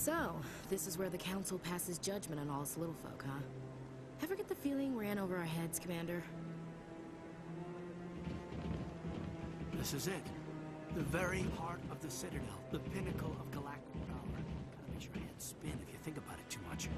So, this is where the Council passes judgment on all us little folk, huh? Ever get the feeling we're in over our heads, Commander? This is it. The very heart of the Citadel. The pinnacle of galactic power. Gotta make your head spin if you think about it too much.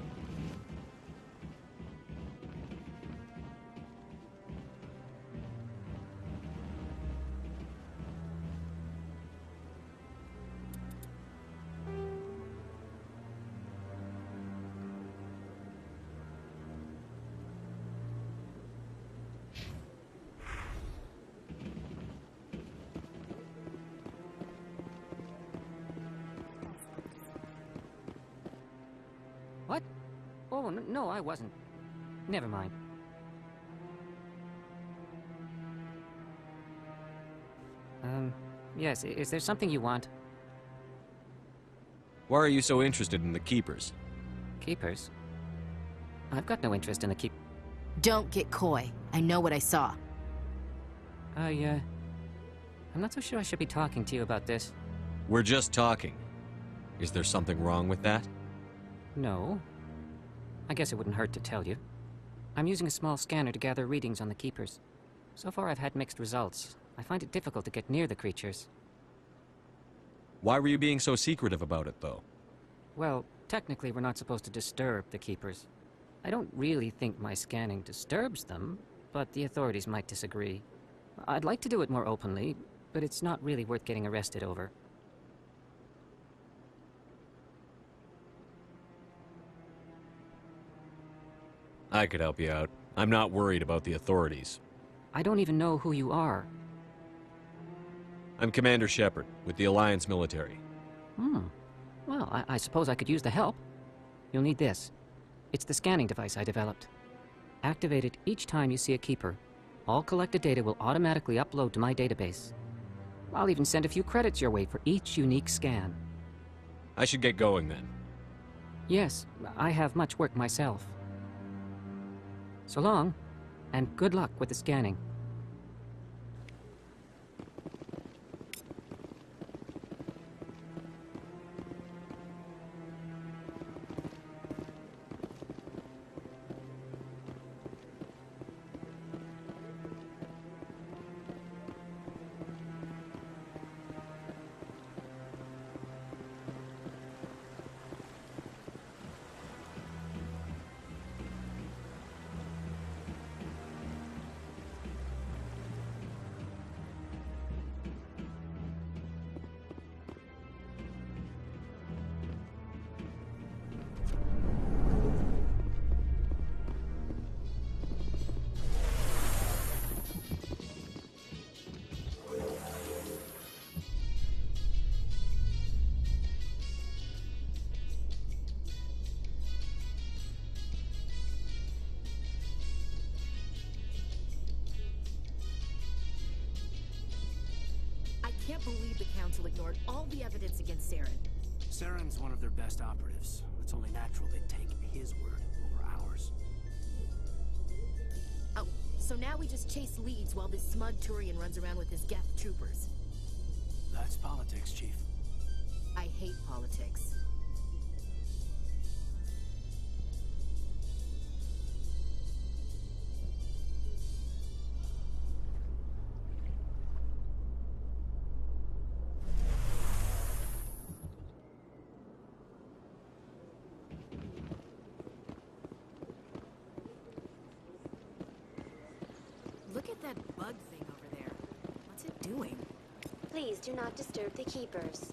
What? Oh, no, I wasn't. Never mind. Yes, is there something you want? Why are you so interested in the Keepers? Keepers? I've got no interest in the keep... Don't get coy. I know what I saw. I'm not so sure I should be talking to you about this. We're just talking. Is there something wrong with that? No. I guess it wouldn't hurt to tell you. I'm using a small scanner to gather readings on the Keepers. So far I've had mixed results. I find it difficult to get near the creatures. Why were you being so secretive about it, though? Well, technically we're not supposed to disturb the Keepers. I don't really think my scanning disturbs them, but the authorities might disagree. I'd like to do it more openly, but it's not really worth getting arrested over. I could help you out. I'm not worried about the authorities. I don't even know who you are. I'm Commander Shepard, with the Alliance military. Well, I suppose I could use the help. You'll need this. It's the scanning device I developed. Activate it each time you see a Keeper. All collected data will automatically upload to my database. I'll even send a few credits your way for each unique scan. I should get going, then. Yes, I have much work myself. So long, and good luck with the scanning. I can't believe the Council ignored all the evidence against Saren. Saren's one of their best operatives. It's only natural they'd take his word over ours. Oh, so now we just chase leads while this smug Turian runs around with his Geth troopers. That's politics, Chief. I hate politics. Look at that bug thing over there. What's it doing? Please do not disturb the Keepers.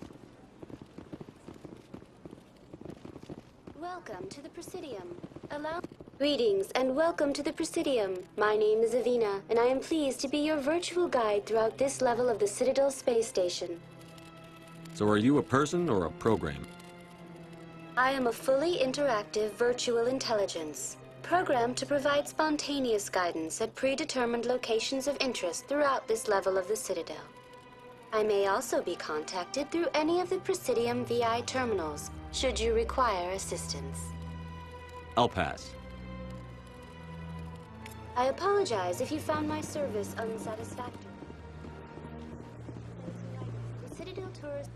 Welcome to the Presidium. Greetings and welcome to the Presidium. My name is Avina, and I am pleased to be your virtual guide throughout this level of the Citadel space station. So are you a person or a program? I am a fully interactive virtual intelligence, programmed to provide spontaneous guidance at predetermined locations of interest throughout this level of the Citadel. I may also be contacted through any of the Presidium VI terminals, should you require assistance. I'll pass. I apologize if you found my service unsatisfactory. The Citadel tours...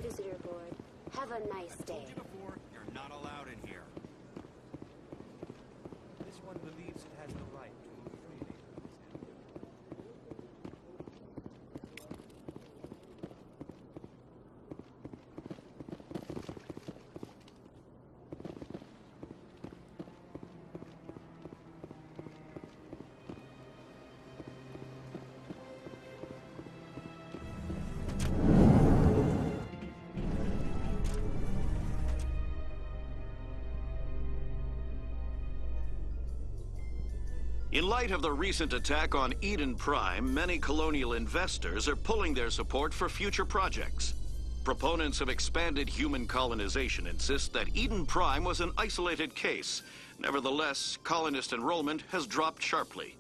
visitor board. Have a nice day. Told you before, you're not allowed in here. This one believes it has the right to move freely. In light of the recent attack on Eden Prime, many colonial investors are pulling their support for future projects. Proponents of expanded human colonization insist that Eden Prime was an isolated case. Nevertheless, colonist enrollment has dropped sharply.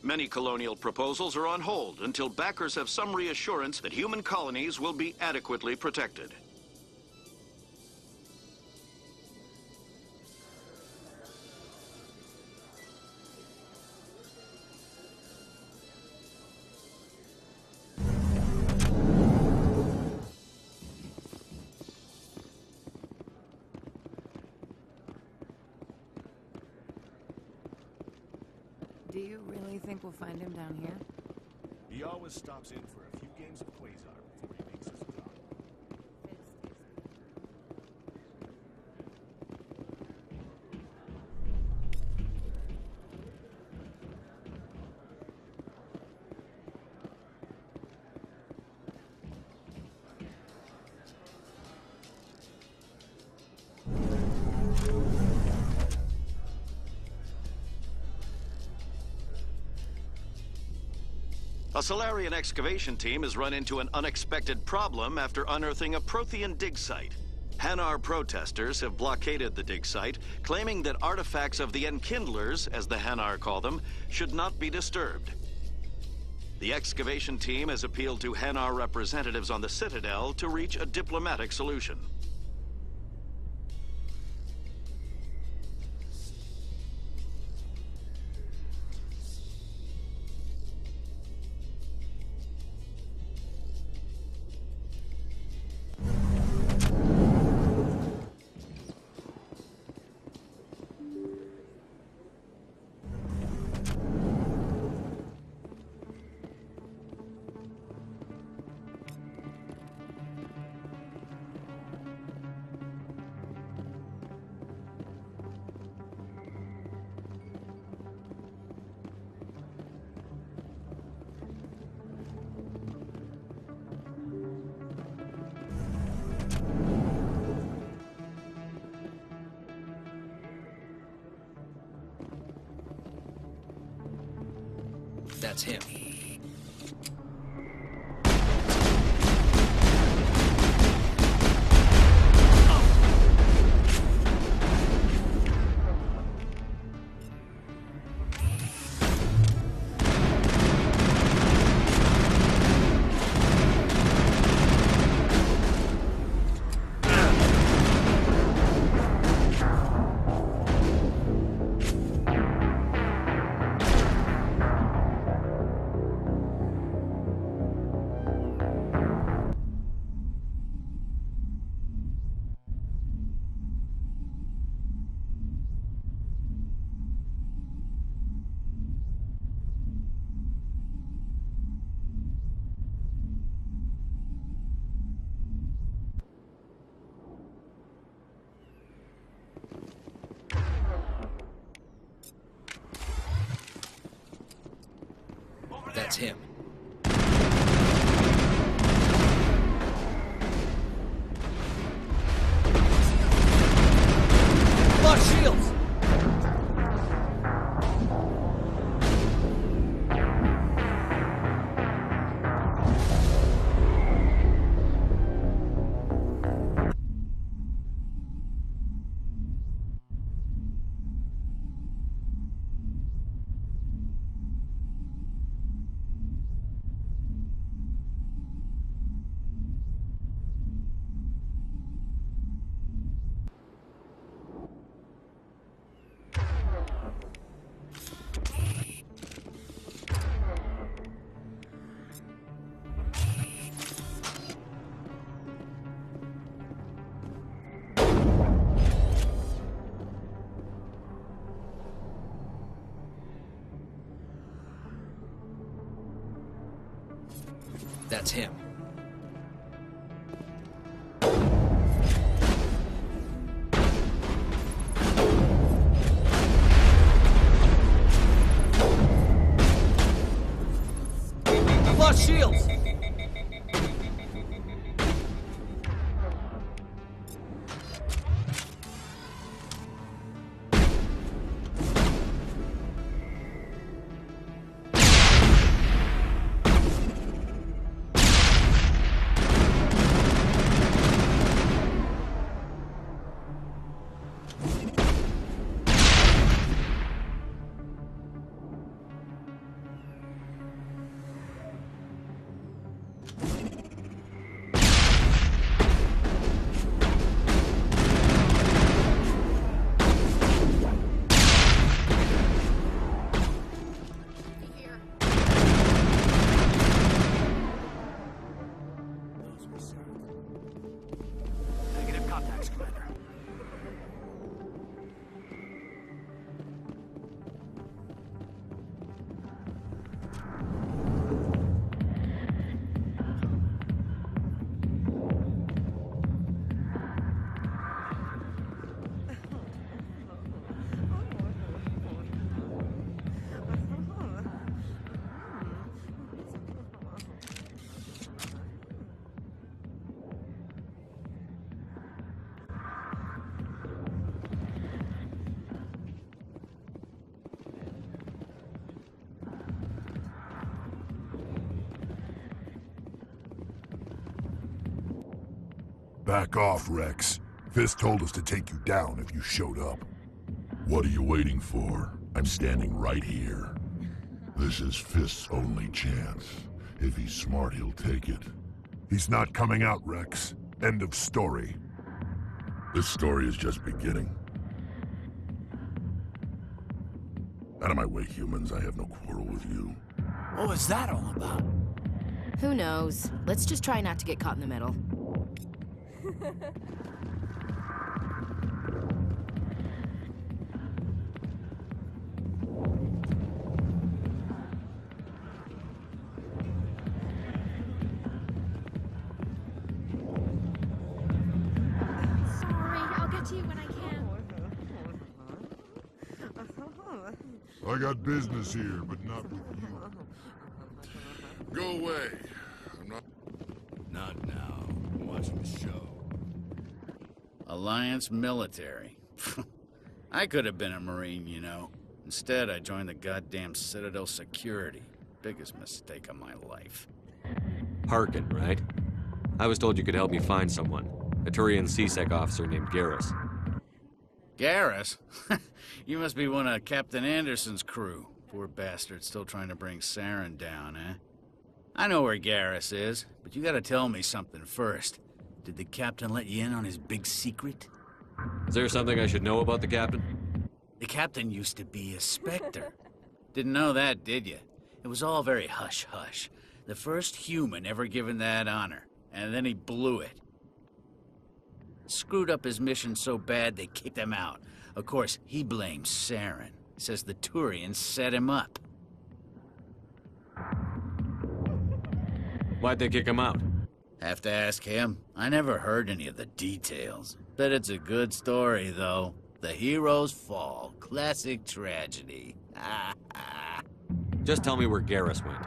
Many colonial proposals are on hold until backers have some reassurance that human colonies will be adequately protected. Do you really think we'll find him down here? He always stops in for a few games of Quasar before he makes his talk. A Solarian excavation team has run into an unexpected problem after unearthing a Prothean dig site. Hanar protesters have blockaded the dig site, claiming that artifacts of the Enkindlers, as the Hanar call them, should not be disturbed. The excavation team has appealed to Hanar representatives on the Citadel to reach a diplomatic solution. That's him. That's him. Lock shields! That's him. I've lost shields! Negative contacts, Commander. Back off, Rex. Fist told us to take you down if you showed up. What are you waiting for? I'm standing right here. This is Fist's only chance. If he's smart, he'll take it. He's not coming out, Rex. End of story. This story is just beginning. Out of my way, humans. I have no quarrel with you. What was that all about? Who knows? Let's just try not to get caught in the middle. Sorry, I'll get to you when I can. I got business here, but not with you. Go away. I'm not... Not now. I'm watching the show. Alliance military. I could have been a Marine, you know. Instead, I joined the goddamn Citadel security. Biggest mistake of my life. Harkin, right? I was told you could help me find someone. A Turian CSEC officer named Garrus. Garrus? You must be one of Captain Anderson's crew. Poor bastard still trying to bring Saren down, eh? I know where Garrus is, but you gotta tell me something first. Did the captain let you in on his big secret? Is there something I should know about the captain? The captain used to be a Spectre. Didn't know that, did you? It was all very hush-hush. The first human ever given that honor, and then he blew it. Screwed up his mission so bad they kicked him out. Of course, he blames Saren. Says the Turians set him up. Why'd they kick him out? Have to ask him. I never heard any of the details. Bet it's a good story, though. The hero's fall. Classic tragedy. Just tell me where Garrus went.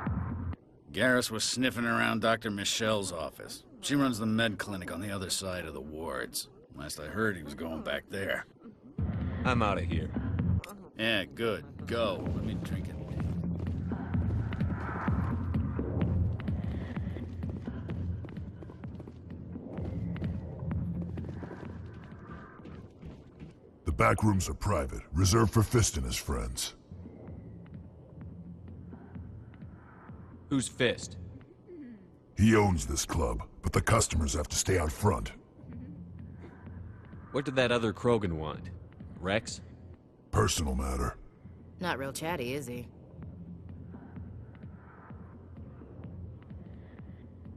Garrus was sniffing around Dr. Michelle's office. She runs the med clinic on the other side of the wards. Last I heard, he was going back there. I'm out of here. Yeah, good. Go. Let me drink it. The back rooms are private, reserved for Fist and his friends. Who's Fist? He owns this club, but the customers have to stay out front. What did that other Krogan want? Rex? Personal matter. Not real chatty, is he?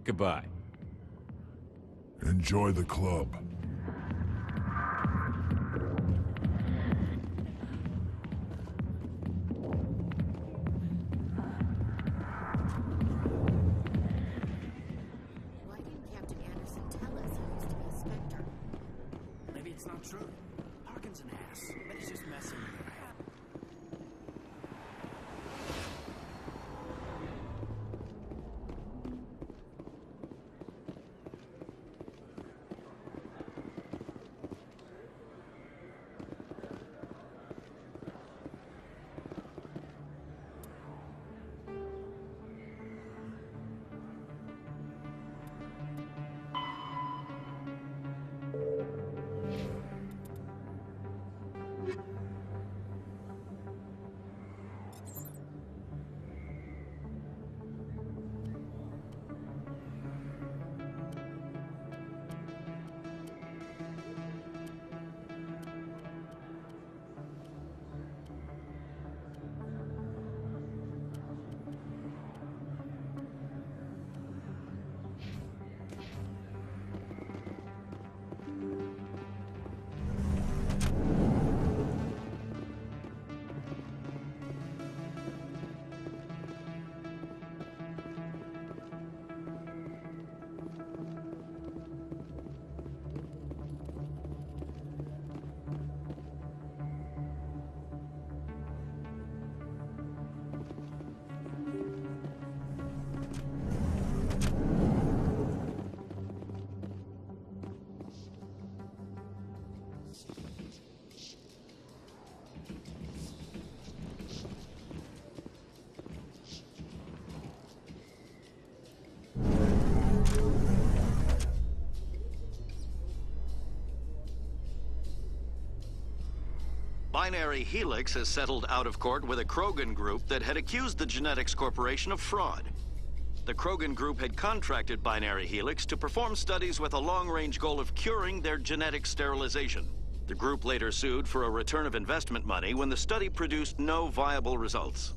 Goodbye. Enjoy the club. Binary Helix has settled out of court with a Krogan group that had accused the Genetics Corporation of fraud. The Krogan group had contracted Binary Helix to perform studies with a long-range goal of curing their genetic sterilization. The group later sued for a return of investment money when the study produced no viable results.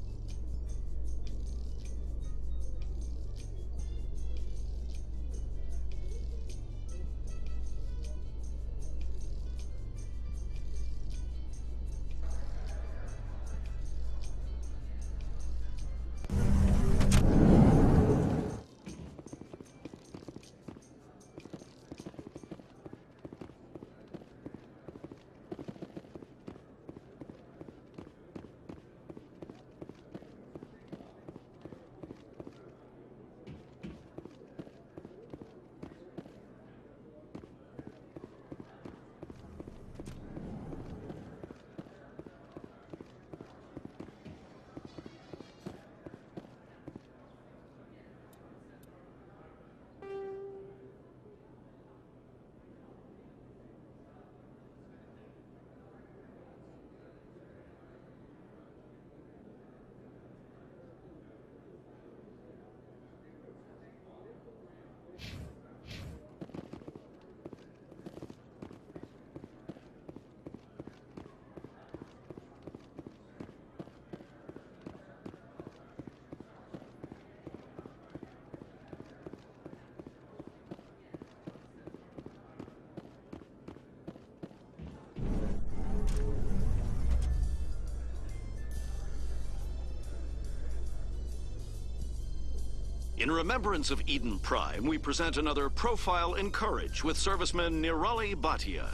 In remembrance of Eden Prime, we present another Profile in Courage with serviceman Nirali Bhatia.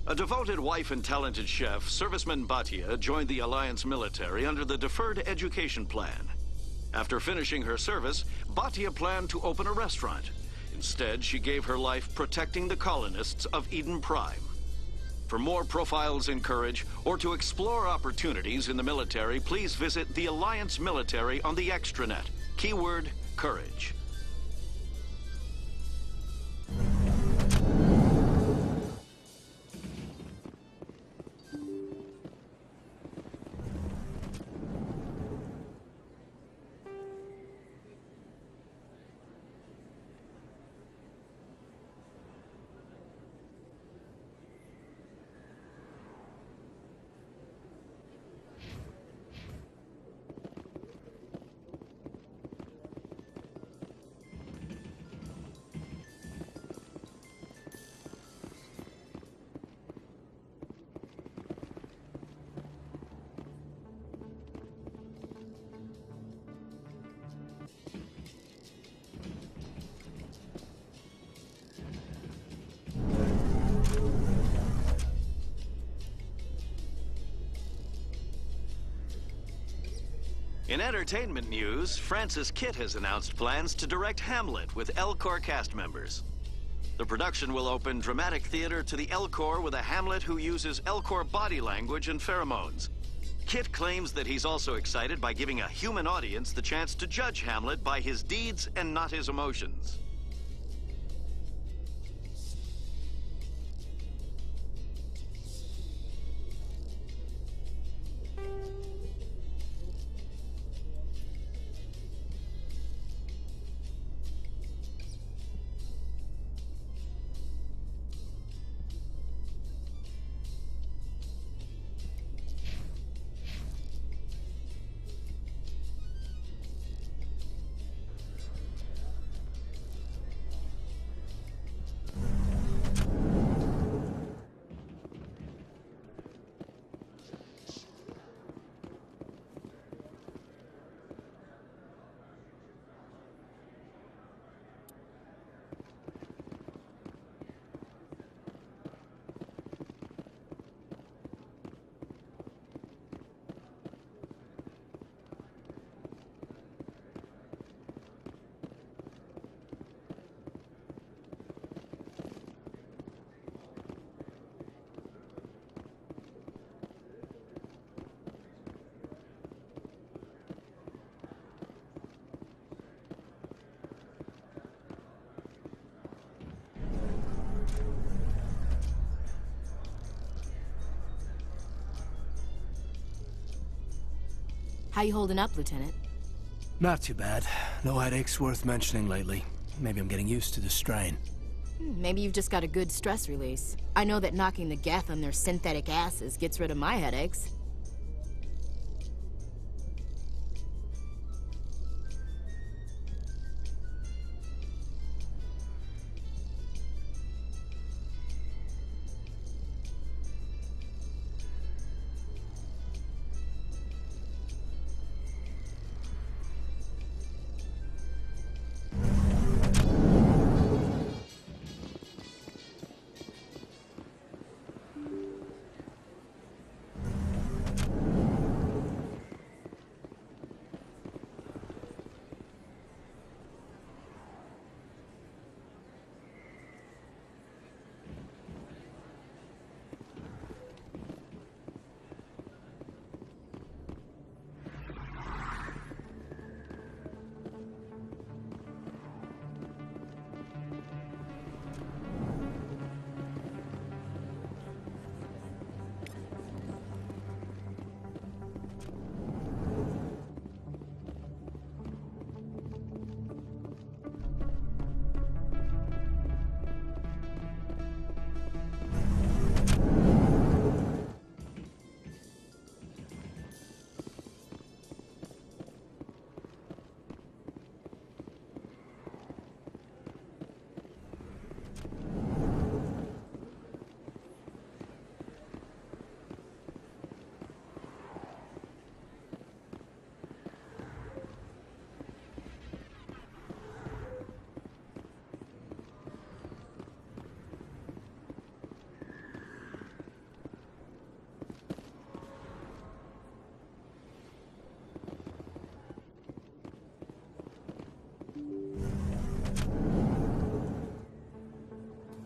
A devoted wife and talented chef, serviceman Bhatia joined the Alliance military under the Deferred Education Plan. After finishing her service, Bhatia planned to open a restaurant. Instead, she gave her life protecting the colonists of Eden Prime. For more Profiles in Courage, or to explore opportunities in the military, please visit the Alliance Military on the extranet. Keyword, courage. In entertainment news, Francis Kitt has announced plans to direct Hamlet with Elcor cast members. The production will open dramatic theater to the Elcor with a Hamlet who uses Elcor body language and pheromones. Kitt claims that he's also excited by giving a human audience the chance to judge Hamlet by his deeds and not his emotions. How you holding up, Lieutenant? Not too bad. No headaches worth mentioning lately. Maybe I'm getting used to the strain. Maybe you've just got a good stress release. I know that knocking the geth on their synthetic asses gets rid of my headaches.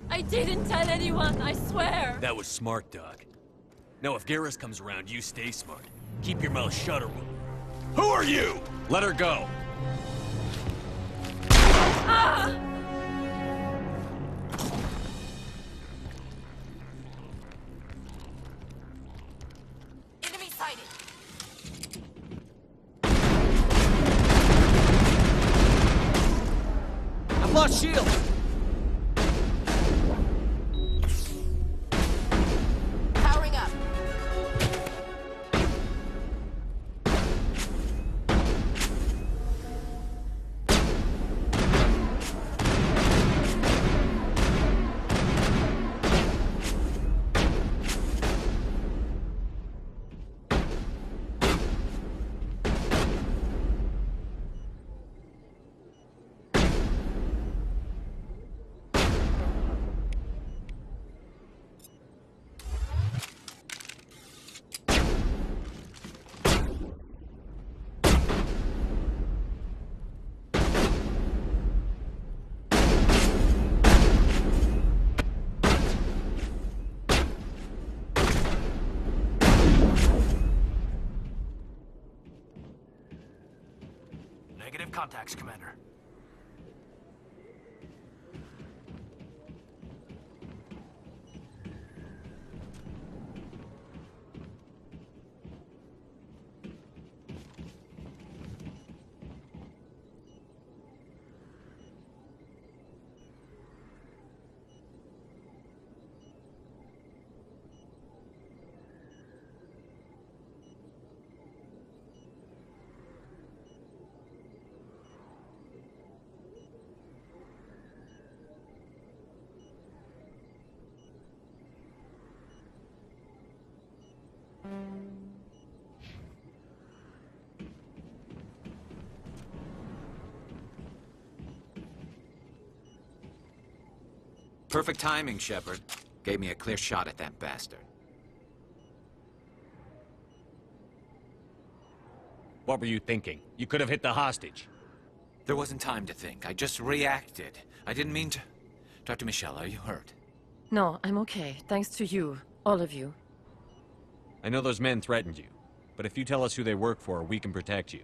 I didn't tell anyone, I swear! That was smart, Doc. Now, if Garrus comes around, you stay smart. Keep your mouth shut or we'll... Who are you? Let her go. Ah! Enemy sighted! I've lost shield! Powering up. Negative contacts, Commander. Perfect timing, Shepard. Gave me a clear shot at that bastard. What were you thinking? You could have hit the hostage. There wasn't time to think. I just reacted. I didn't mean to... Dr. Michelle, are you hurt? No, I'm okay. Thanks to you. All of you. I know those men threatened you, but if you tell us who they work for, we can protect you.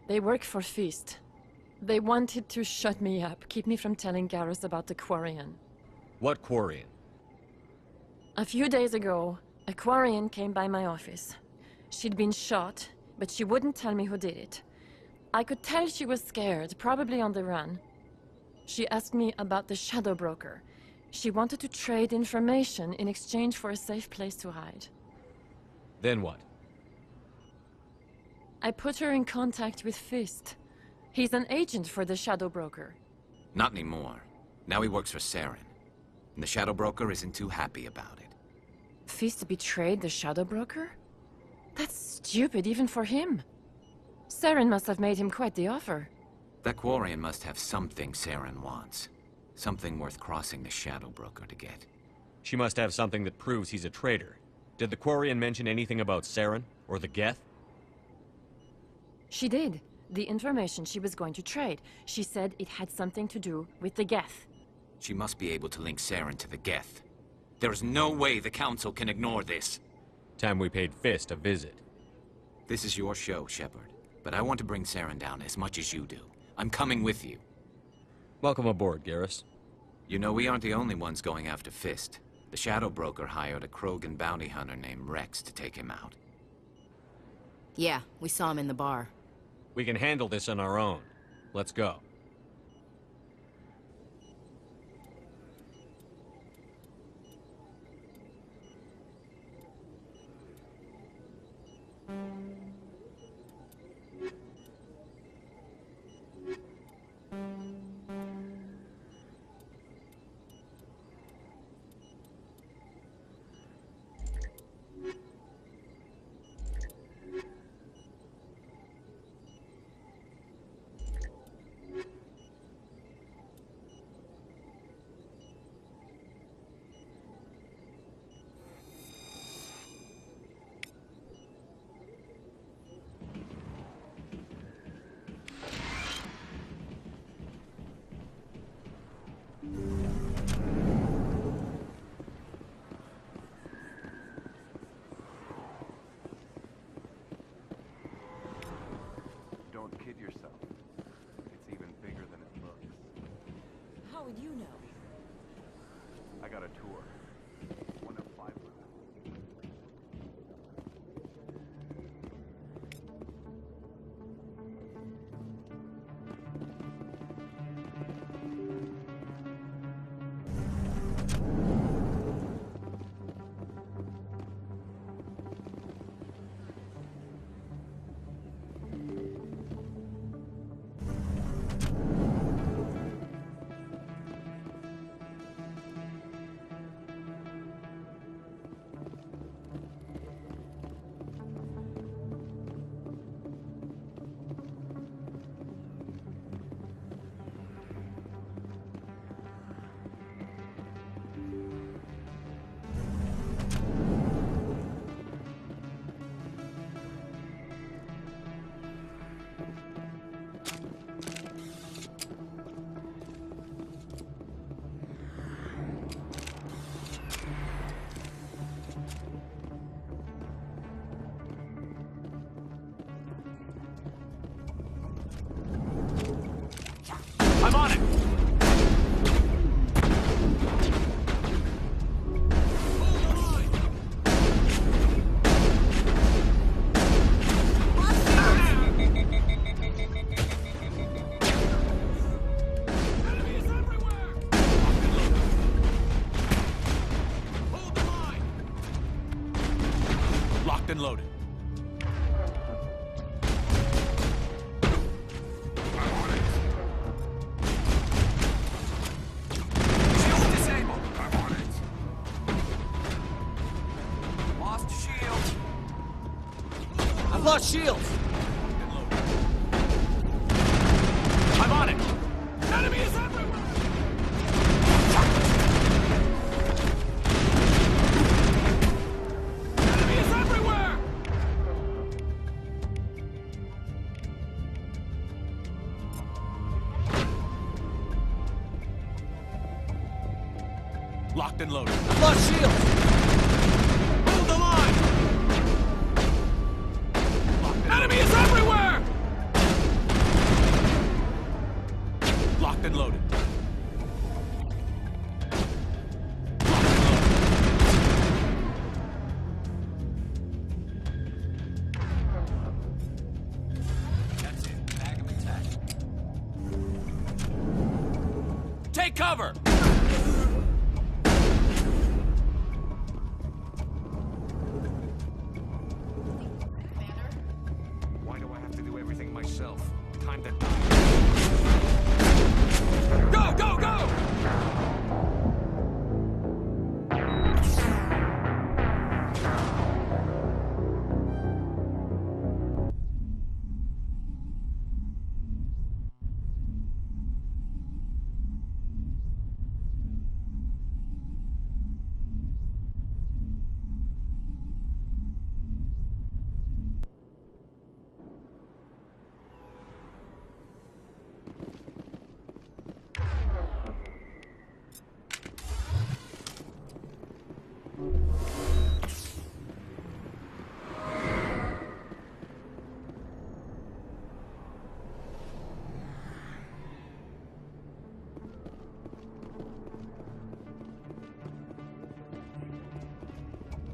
They work for Feast. They wanted to shut me up, keep me from telling Garrus about the Quarian. What Quarian? A few days ago, a Quarian came by my office. She'd been shot, but she wouldn't tell me who did it. I could tell she was scared, probably on the run. She asked me about the Shadow Broker. She wanted to trade information in exchange for a safe place to hide. Then what? I put her in contact with Fist. He's an agent for the Shadow Broker. Not anymore. Now he works for Saren. And the Shadow Broker isn't too happy about it. Fist betrayed the Shadow Broker? That's stupid even for him. Saren must have made him quite the offer. That Quarian must have something Saren wants. Something worth crossing the Shadow Broker to get. She must have something that proves he's a traitor. Did the Quarian mention anything about Saren? Or the Geth? She did. The information she was going to trade. She said it had something to do with the Geth. She must be able to link Saren to the Geth. There is no way the Council can ignore this. Time we paid Fist a visit. This is your show, Shepard. But I want to bring Saren down as much as you do. I'm coming with you. Welcome aboard, Garrus. You know, we aren't the only ones going after Fist. The Shadow Broker hired a Krogan bounty hunter named Rex to take him out. Yeah, we saw him in the bar. We can handle this on our own. Let's go. Don't kid yourself. It's even bigger than it looks. How would you know? I got a tour. One of 5 room. I'm on it! Locked and loaded. Lost shields! I'm on it! Enemy is everywhere! Enemy is everywhere! Locked and loaded. Lost shields! Hold the line! Enemy is everywhere! Locked and loaded. Take cover! Why do I have to do everything myself? Time to die. Go, go, go!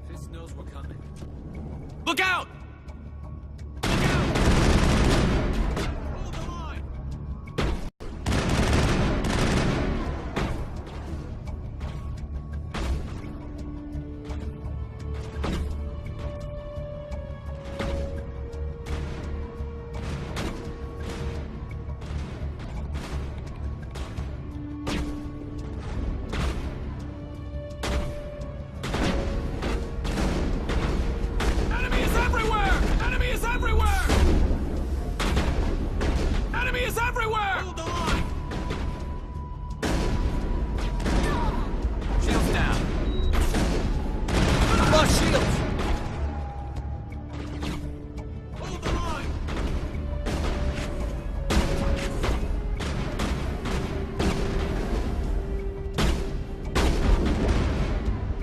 Fist knows we're coming. Look out! Look out! Hold the line! Enemy is everywhere! Enemy is everywhere! Enemy is everywhere! Hold the line! Shields down. Lost shields! Hold the line!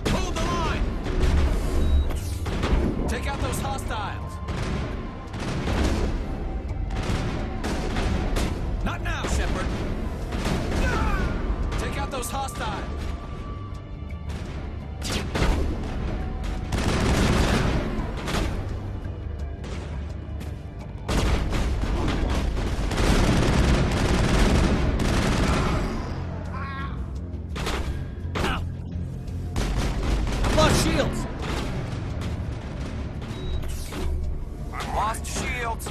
Hold the line! Take out those hostiles! Not now, Shepard! Take out those hostiles! Lost shields! Lost shields!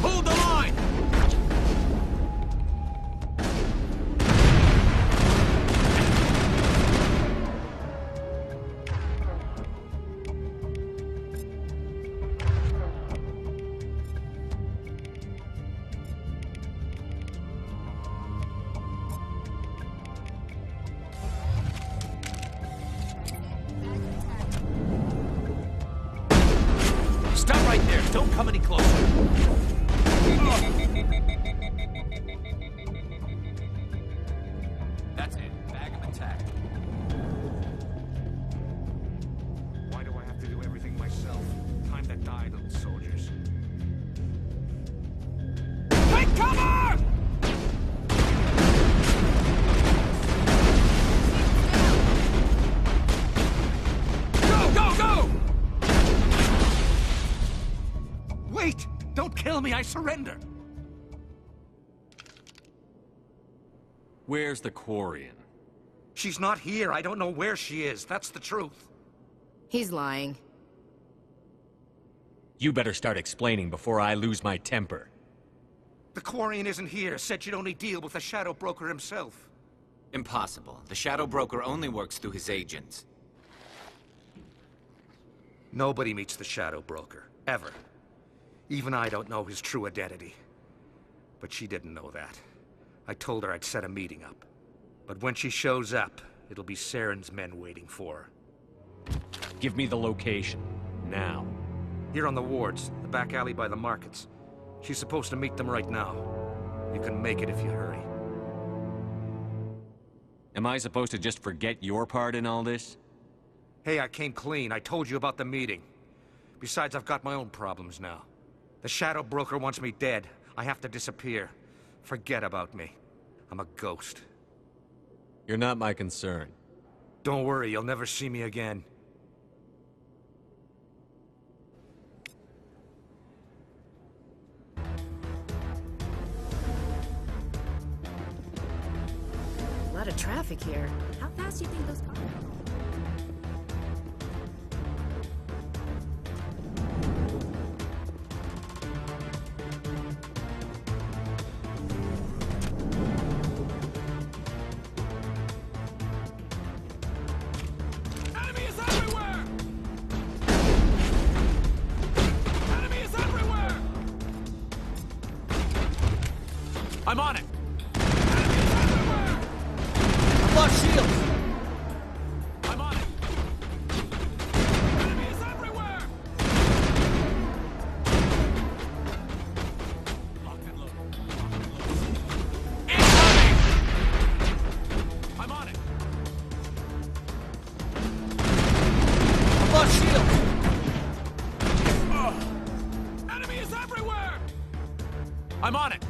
Hold the line! Stop right there! Don't come any closer! That's it. Bag of attack. Why do I have to do everything myself? Time to die, little soldiers. Take cover! Go, go, go! Wait! Don't kill me, I surrender! Where's the Quarian? She's not here. I don't know where she is. That's the truth. He's lying. You better start explaining before I lose my temper. The Quarian isn't here. Said she'd only deal with the Shadow Broker himself. Impossible. The Shadow Broker only works through his agents. Nobody meets the Shadow Broker. Ever. Even I don't know his true identity. But she didn't know that. I told her I'd set a meeting up. But when she shows up, it'll be Saren's men waiting for her. Give me the location. now? Here on the wards, the back alley by the markets. She's supposed to meet them right now. You can make it if you hurry. Am I supposed to just forget your part in all this? Hey, I came clean. I told you about the meeting. Besides, I've got my own problems now. The Shadow Broker wants me dead. I have to disappear. Forget about me. I'm a ghost. You're not my concern. Don't worry, you'll never see me again. A lot of traffic here. How fast do you think those cars are? I'm on it! I've lost shields! I'm on it! Enemies everywhere! Locked and loaded. Incoming! I'm on it! I've lost shields! Enemies everywhere! I'm on it!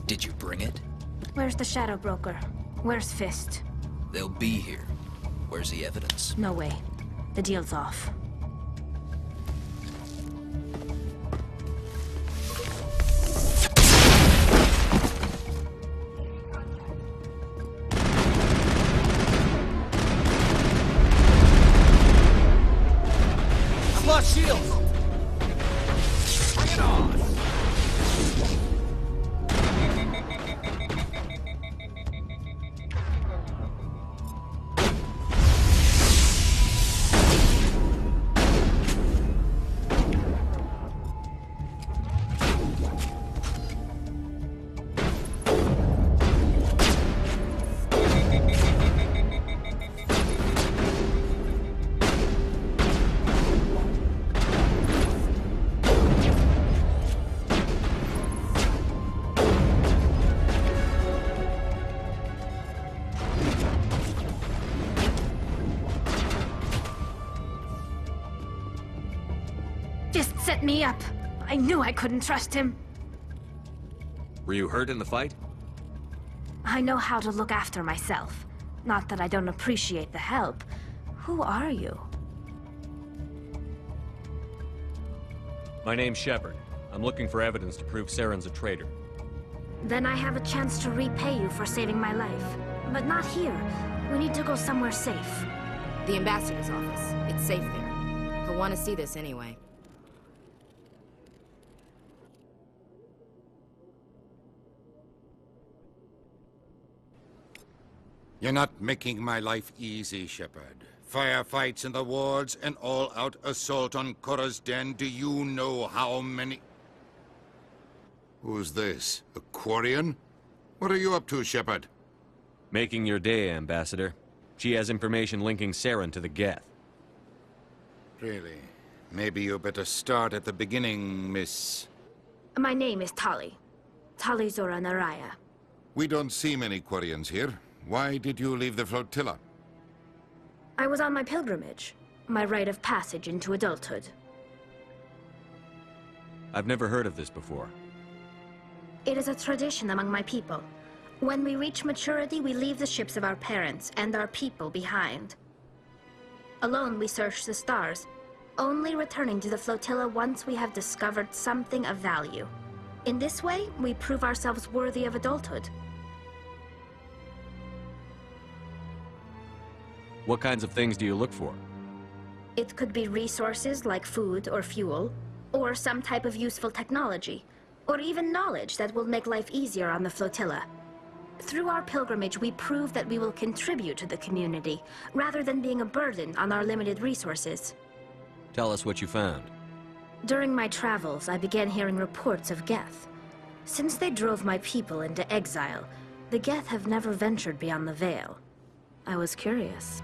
Did you bring it? Where's the Shadow Broker? Where's Fist? They'll be here. Where's the evidence? No way. The deal's off. I've lost shields! Bring it on! Just set me up. I knew I couldn't trust him. Were you hurt in the fight? I know how to look after myself. Not that I don't appreciate the help. Who are you? My name's Shepard. I'm looking for evidence to prove Saren's a traitor. Then I have a chance to repay you for saving my life. But not here. We need to go somewhere safe. The ambassador's office. It's safe there. He'll want to see this anyway. You're not making my life easy, Shepard. Firefights in the wards, an all-out assault on Korra's den. Do you know how many... Who's this? A Quarian? What are you up to, Shepard? Making your day, Ambassador. She has information linking Saren to the Geth. Really? Maybe you better start at the beginning, Miss... My name is Tali. Tali Zora Naraya. We don't see many Quarians here. Why did you leave the flotilla? I was on my pilgrimage. My rite of passage into adulthood. I've never heard of this before. It is a tradition among my people. When we reach maturity, we leave the ships of our parents and our people behind. Alone, we search the stars, only returning to the flotilla once we have discovered something of value. In this way, we prove ourselves worthy of adulthood. What kinds of things do you look for? It could be resources like food or fuel, or some type of useful technology, or even knowledge that will make life easier on the flotilla. Through our pilgrimage, we prove that we will contribute to the community, rather than being a burden on our limited resources. Tell us what you found. During my travels, I began hearing reports of Geth. Since they drove my people into exile, the Geth have never ventured beyond the Veil. I was curious.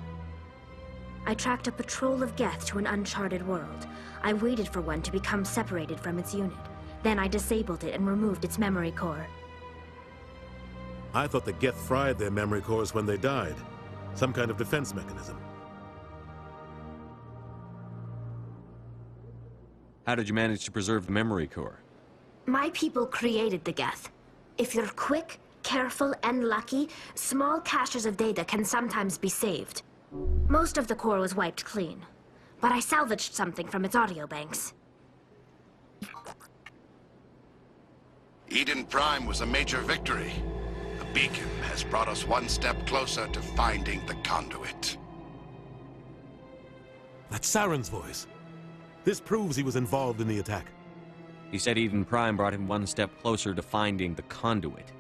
I tracked a patrol of Geth to an uncharted world. I waited for one to become separated from its unit. Then I disabled it and removed its memory core. I thought the Geth fried their memory cores when they died. Some kind of defense mechanism. How did you manage to preserve the memory core? My people created the Geth. If you're quick, careful, and lucky, small caches of data can sometimes be saved. Most of the core was wiped clean, but I salvaged something from its audio banks. Eden Prime was a major victory. The beacon has brought us one step closer to finding the conduit. That's Saren's voice. This proves he was involved in the attack. He said Eden Prime brought him one step closer to finding the conduit.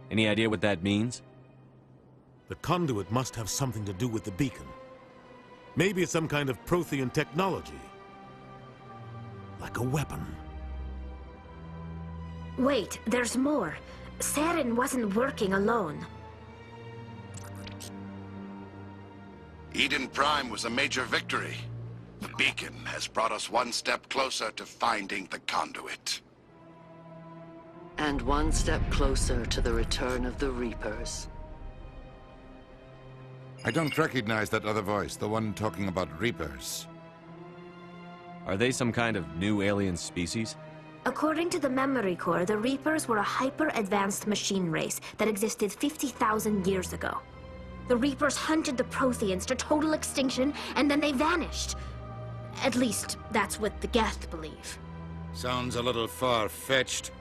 Any idea what that means? The conduit must have something to do with the beacon. Maybe it's some kind of Prothean technology. Like a weapon. Wait, there's more. Saren wasn't working alone. Eden Prime was a major victory. The beacon has brought us one step closer to finding the conduit. And one step closer to the return of the Reapers. I don't recognize that other voice, the one talking about Reapers. Are they some kind of new alien species? According to the memory core, the Reapers were a hyper-advanced machine race that existed 50,000 years ago. The Reapers hunted the Protheans to total extinction, and then they vanished. At least, that's what the Geth believe. Sounds a little far-fetched.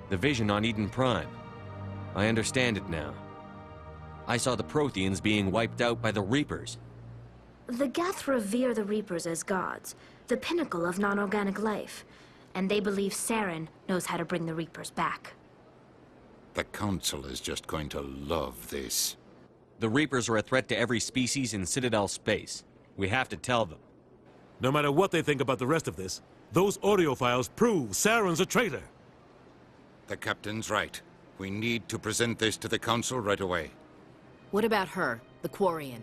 The vision on Eden Prime. I understand it now. I saw the Protheans being wiped out by the Reapers. The Geth revere the Reapers as gods, the pinnacle of non-organic life, and they believe Saren knows how to bring the Reapers back. The Council is just going to love this. The Reapers are a threat to every species in Citadel space. We have to tell them. No matter what they think about the rest of this, those audio files prove Saren's a traitor. The Captain's right. We need to present this to the Council right away. What about her, the Quarian?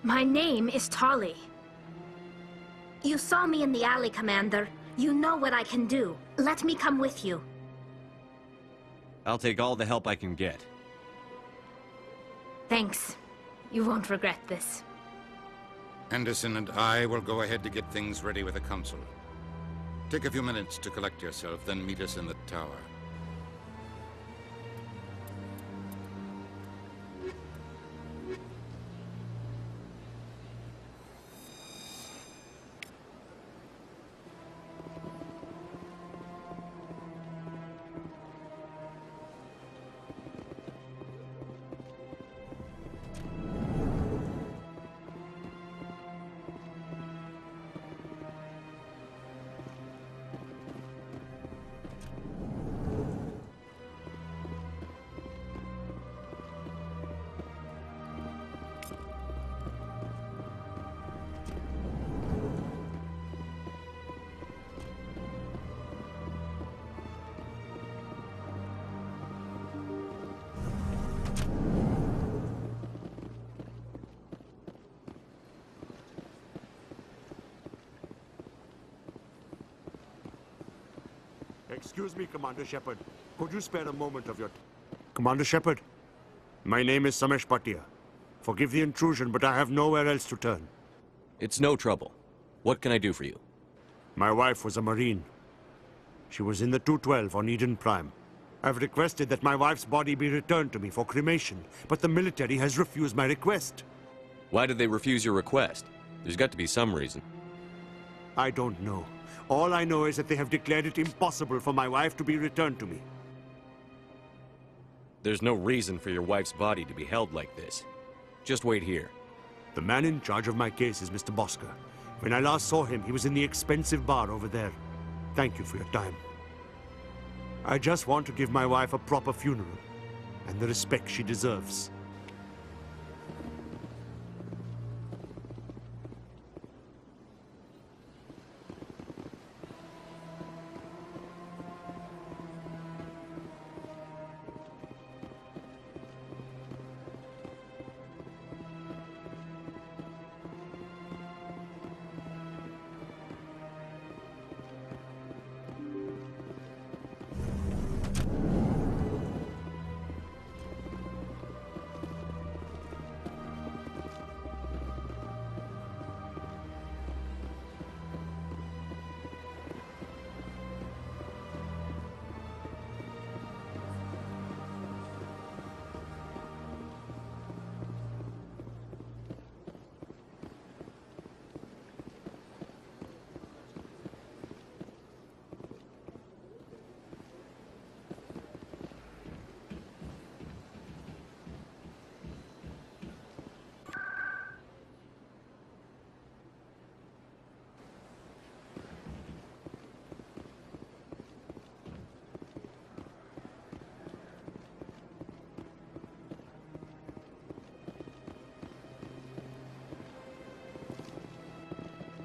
My name is Tali. You saw me in the alley, Commander. You know what I can do. Let me come with you. I'll take all the help I can get. Thanks. You won't regret this. Anderson and I will go ahead to get things ready with the Council. Take a few minutes to collect yourself, then meet us in the tower. Excuse me, Commander Shepard. Could you spare a moment of your... Commander Shepard, my name is Samesh Bhatia. Forgive the intrusion, but I have nowhere else to turn. It's no trouble. What can I do for you? My wife was a Marine. She was in the 212 on Eden Prime. I've requested that my wife's body be returned to me for cremation, but the military has refused my request. Why did they refuse your request? There's got to be some reason. I don't know. All I know is that they have declared it impossible for my wife to be returned to me. There's no reason for your wife's body to be held like this. Just wait here. The man in charge of my case is Mr. Bosker. When I last saw him, he was in the expensive bar over there. Thank you for your time. I just want to give my wife a proper funeral, and the respect she deserves.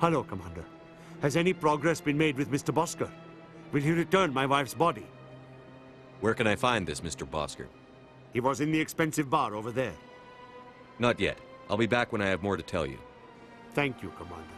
Hello, Commander. Has any progress been made with Mr. Bosker? Will he return my wife's body? Where can I find this Mr. Bosker? He was in the expensive bar over there. Not yet. I'll be back when I have more to tell you. Thank you, Commander.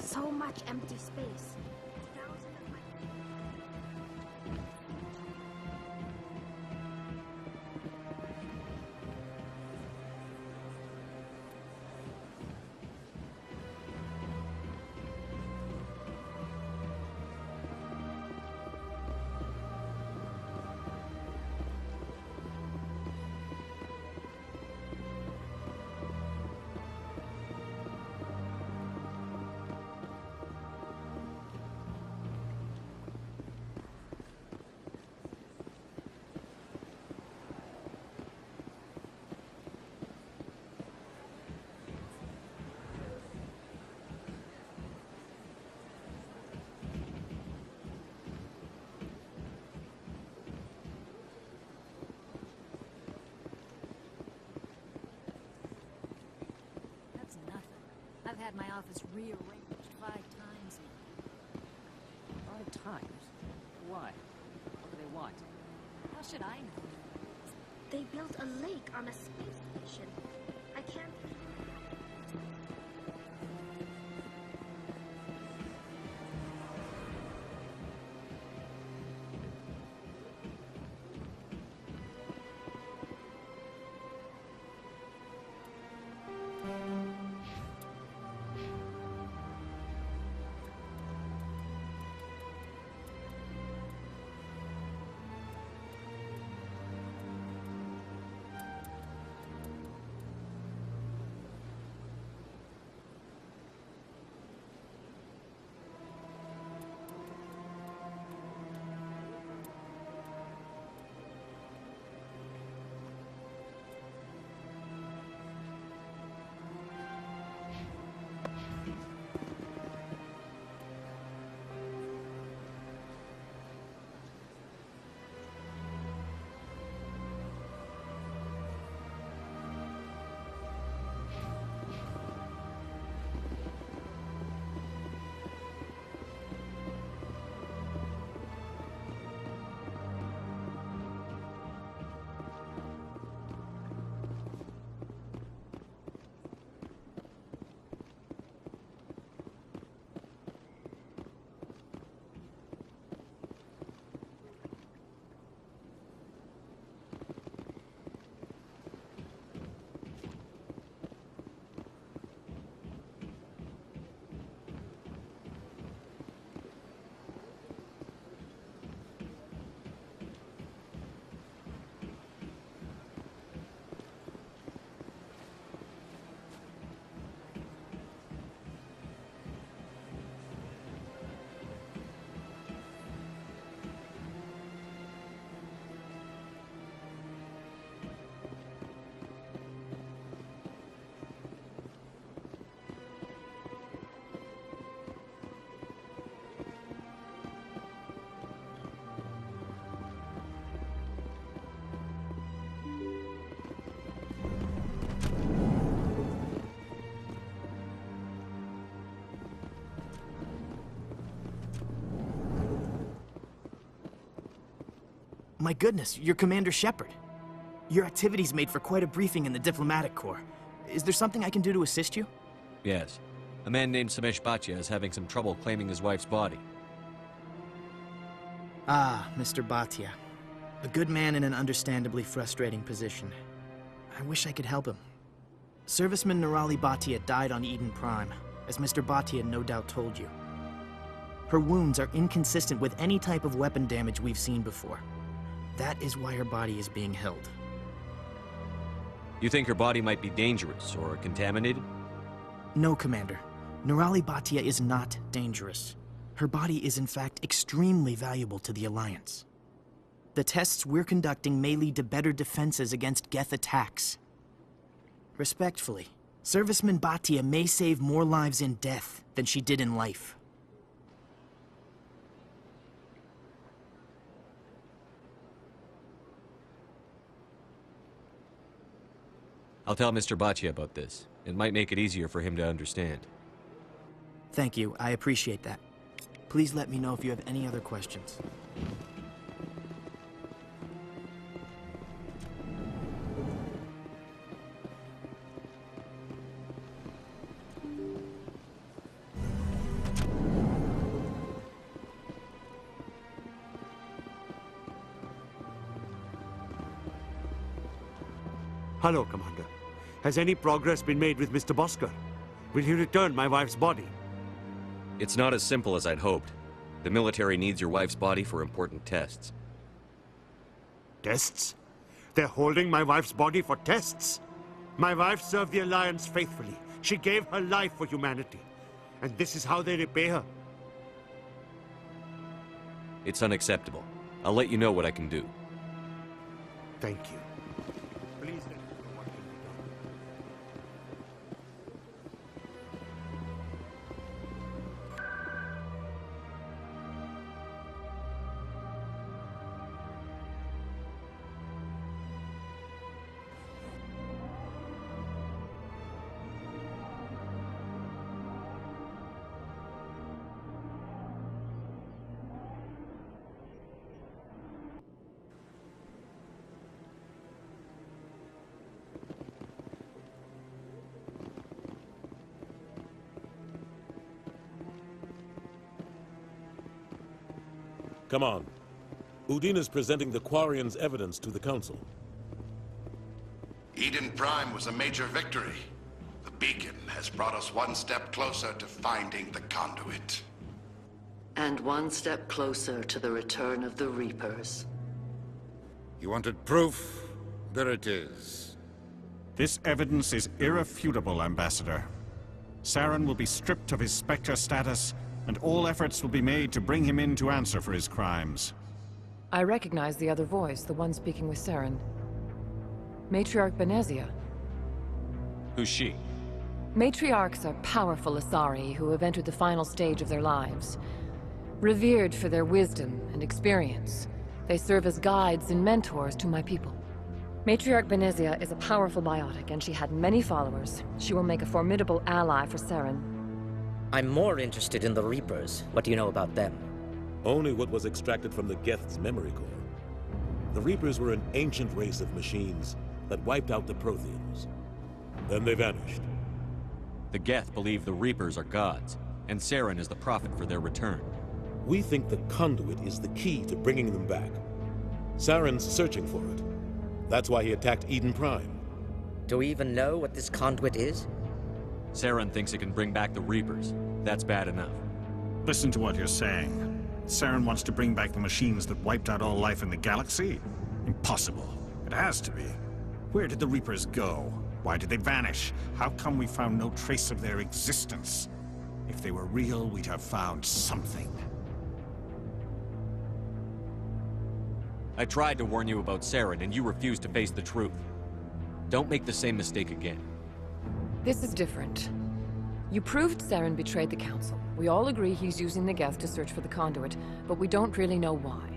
So much empty space. I've had my office rearranged 5 times now. 5 times? Why? What do they want? How should I know? They built a lake on a space station. I can't... My goodness, you're Commander Shepard. Your activities made for quite a briefing in the Diplomatic Corps. Is there something I can do to assist you? Yes. A man named Samesh Bhatia is having some trouble claiming his wife's body. Ah, Mr. Bhatia. A good man in an understandably frustrating position. I wish I could help him. Serviceman Nirali Bhatia died on Eden Prime, as Mr. Bhatia no doubt told you. Her wounds are inconsistent with any type of weapon damage we've seen before. That is why her body is being held. You think her body might be dangerous or contaminated? No, Commander. Nirali Bhatia is not dangerous. Her body is in fact extremely valuable to the Alliance. The tests we're conducting may lead to better defenses against Geth attacks. Respectfully, Serviceman Bhatia may save more lives in death than she did in life. I'll tell Mr. Bhatia about this. It might make it easier for him to understand. Thank you. I appreciate that. Please let me know if you have any other questions. Hello, Commander. Has any progress been made with Mr. Bosker? Will he return my wife's body? It's not as simple as I'd hoped. The military needs your wife's body for important tests. Tests? They're holding my wife's body for tests? My wife served the Alliance faithfully. She gave her life for humanity. And this is how they repay her. It's unacceptable. I'll let you know what I can do. Thank you. Please let me know what can be Come on. Udine is presenting the Quarians' evidence to the Council. Eden Prime was a major victory. The beacon has brought us one step closer to finding the conduit. And one step closer to the return of the Reapers. You wanted proof? There it is. This evidence is irrefutable, Ambassador. Saren will be stripped of his Spectre status, and all efforts will be made to bring him in to answer for his crimes. I recognize the other voice, the one speaking with Saren. Matriarch Benezia. Who's she? Matriarchs are powerful Asari who have entered the final stage of their lives. Revered for their wisdom and experience, they serve as guides and mentors to my people. Matriarch Benezia is a powerful biotic, and she had many followers. She will make a formidable ally for Saren. I'm more interested in the Reapers. What do you know about them? Only what was extracted from the Geth's memory core. The Reapers were an ancient race of machines that wiped out the Protheans. Then they vanished. The Geth believe the Reapers are gods, and Saren is the prophet for their return. We think the conduit is the key to bringing them back. Saren's searching for it. That's why he attacked Eden Prime. Do we even know what this conduit is? Saren thinks it can bring back the Reapers. That's bad enough. Listen to what you're saying. Saren wants to bring back the machines that wiped out all life in the galaxy? Impossible. It has to be. Where did the Reapers go? Why did they vanish? How come we found no trace of their existence? If they were real, we'd have found something. I tried to warn you about Saren, and you refused to face the truth. Don't make the same mistake again. This is different. You proved Saren betrayed the Council. We all agree he's using the Geth to search for the conduit, but we don't really know why.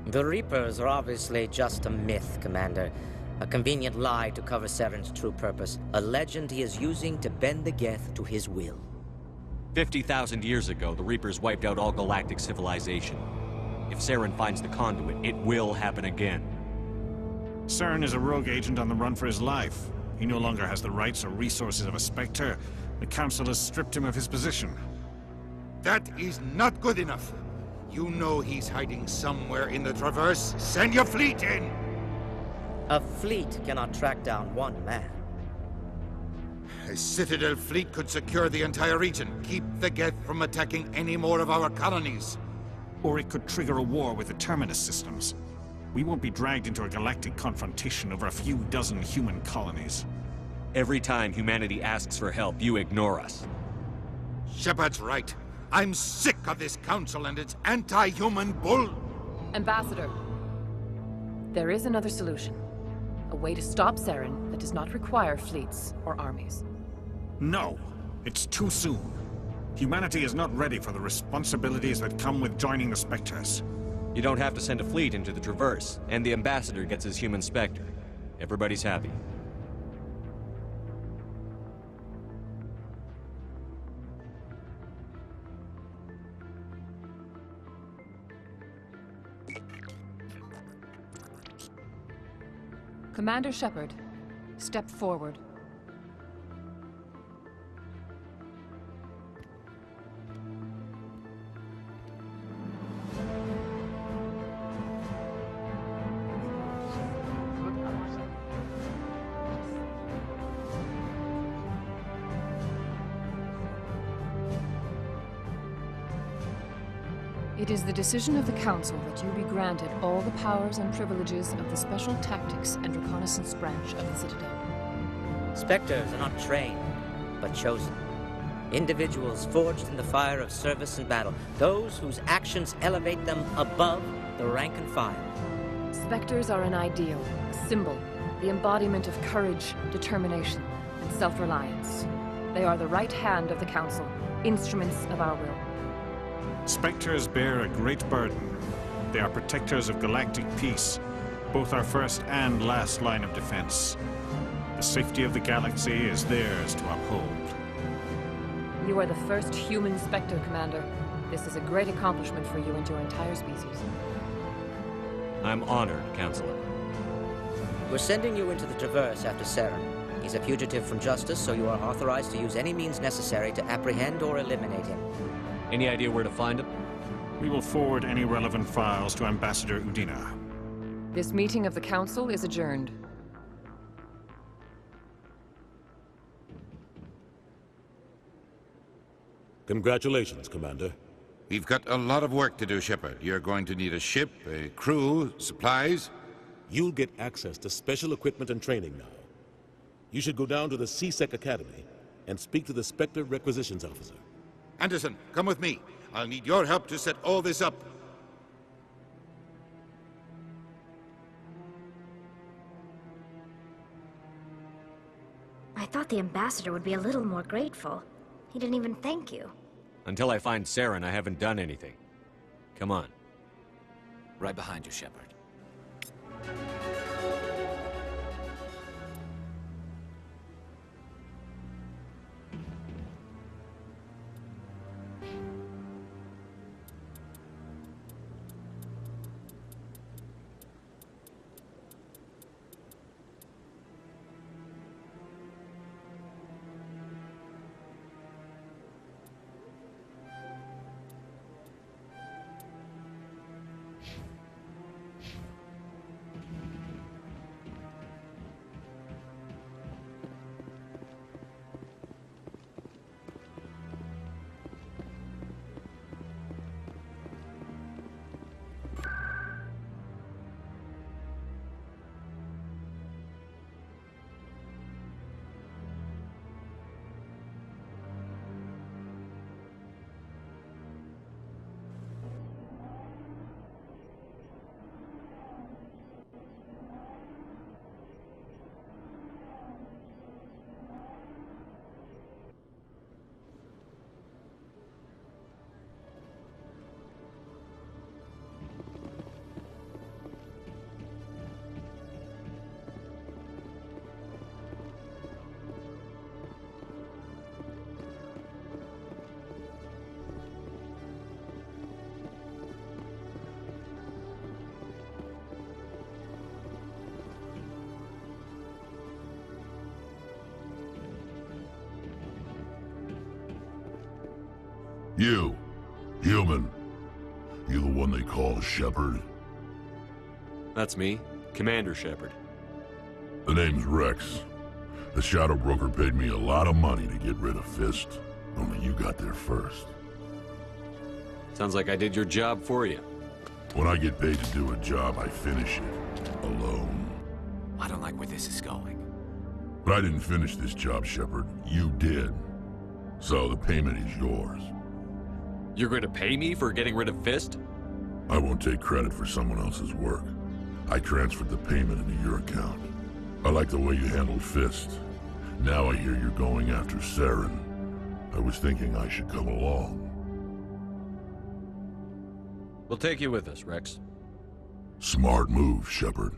The Reapers are obviously just a myth, Commander. A convenient lie to cover Saren's true purpose. A legend he is using to bend the Geth to his will. 50,000 years ago, the Reapers wiped out all galactic civilization. If Saren finds the conduit, it will happen again. Saren is a rogue agent on the run for his life. He no longer has the rights or resources of a Spectre. The Council has stripped him of his position. That is not good enough. You know he's hiding somewhere in the Traverse. Send your fleet in! A fleet cannot track down one man. A Citadel fleet could secure the entire region, keep the Geth from attacking any more of our colonies. Or it could trigger a war with the Terminus systems. We won't be dragged into a galactic confrontation over a few dozen human colonies. Every time humanity asks for help, you ignore us. Shepard's right. I'm sick of this council and its anti-human bull. Ambassador, there is another solution. A way to stop Saren that does not require fleets or armies. No, it's too soon. Humanity is not ready for the responsibilities that come with joining the Spectres. You don't have to send a fleet into the Traverse, and the Ambassador gets his human Spectre. Everybody's happy. Commander Shepard, step forward. It is the decision of the Council that you be granted all the powers and privileges of the Special Tactics and Reconnaissance branch of the Citadel. Spectres are not trained, but chosen. Individuals forged in the fire of service and battle. Those whose actions elevate them above the rank and file. Spectres are an ideal, a symbol, the embodiment of courage, determination, and self-reliance. They are the right hand of the Council, instruments of our will. Spectres bear a great burden. They are protectors of galactic peace, both our first and last line of defense. The safety of the galaxy is theirs to uphold. You are the first human Spectre, Commander. This is a great accomplishment for you and your entire species. I'm honored, Counselor. We're sending you into the Traverse after Saren. He's a fugitive from justice, so you are authorized to use any means necessary to apprehend or eliminate him. Any idea where to find him? We will forward any relevant files to Ambassador Udina. This meeting of the Council is adjourned. Congratulations, Commander. We've got a lot of work to do, Shepard. You're going to need a ship, a crew, supplies. You'll get access to special equipment and training now. You should go down to the C-Sec Academy and speak to the Spectre Requisitions Officer. Anderson, come with me. I'll need your help to set all this up. I thought the Ambassador would be a little more grateful. He didn't even thank you. Until I find Saren, I haven't done anything. Come on. Right behind you, Shepard. You, human. You the one they call Shepard? That's me, Commander Shepard. The name's Rex. The Shadow Broker paid me a lot of money to get rid of Fist. Only you got there first. Sounds like I did your job for you. When I get paid to do a job, I finish it. Alone. I don't like where this is going. But I didn't finish this job, Shepard. You did. So the payment is yours. You're going to pay me for getting rid of Fist? I won't take credit for someone else's work. I transferred the payment into your account. I like the way you handled Fist. Now I hear you're going after Saren. I was thinking I should come along. We'll take you with us, Rex. Smart move, Shepard.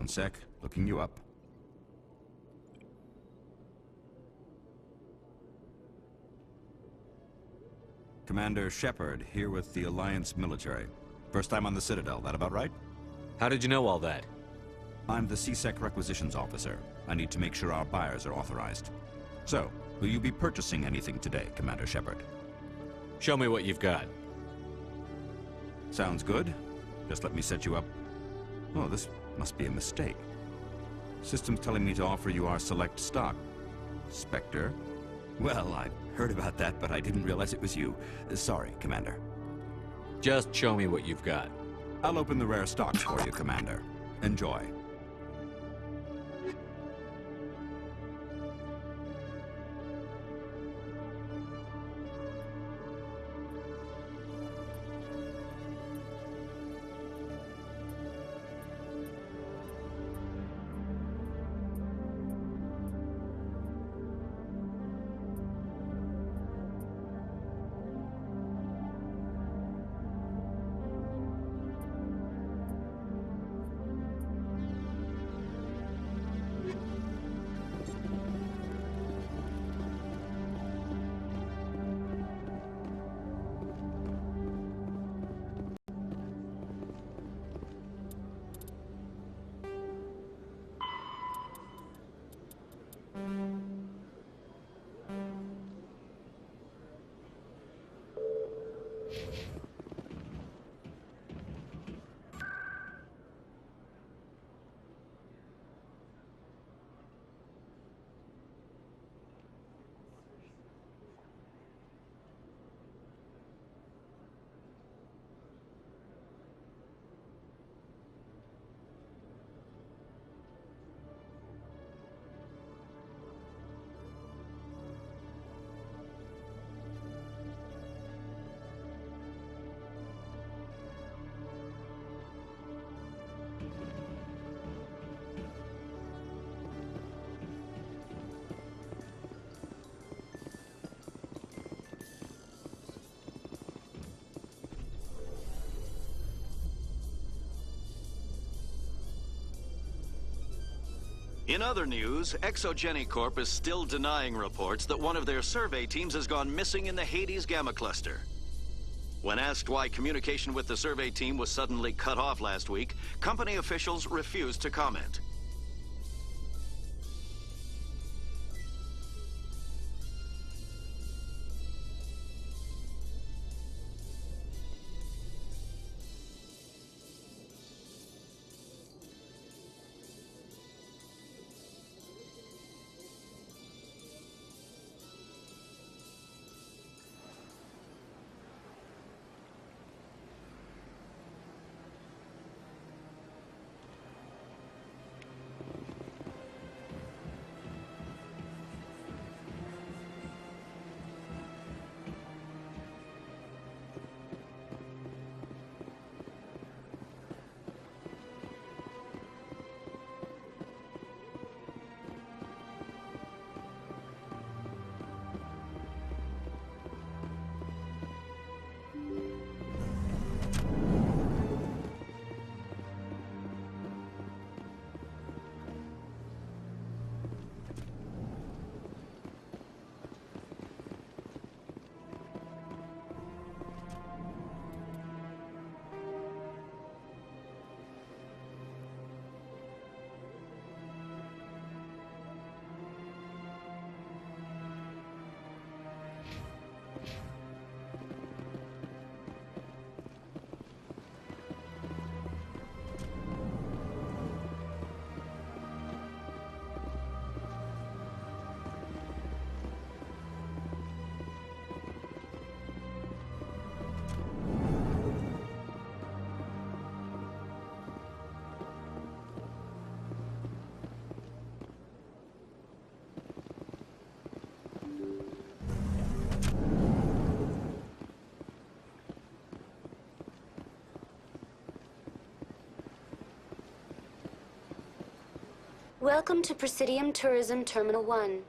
One sec, looking you up. Commander Shepard, here with the Alliance military. First time on the Citadel, that about right? How did you know all that? I'm the CSEC requisitions officer. I need to make sure our buyers are authorized. So, will you be purchasing anything today, Commander Shepard? Show me what you've got. Sounds good. Just let me set you up. Oh, this must be a mistake. System's telling me to offer you our select stock. Spectre? Well, I heard about that, but I didn't realize it was you. Sorry, Commander. Just show me what you've got. I'll open the rare stocks for you, Commander. Enjoy. In other news, Exogeny Corp is still denying reports that one of their survey teams has gone missing in the Hades Gamma Cluster. When asked why communication with the survey team was suddenly cut off last week, company officials refused to comment. Welcome to Presidium Tourism Terminal 1.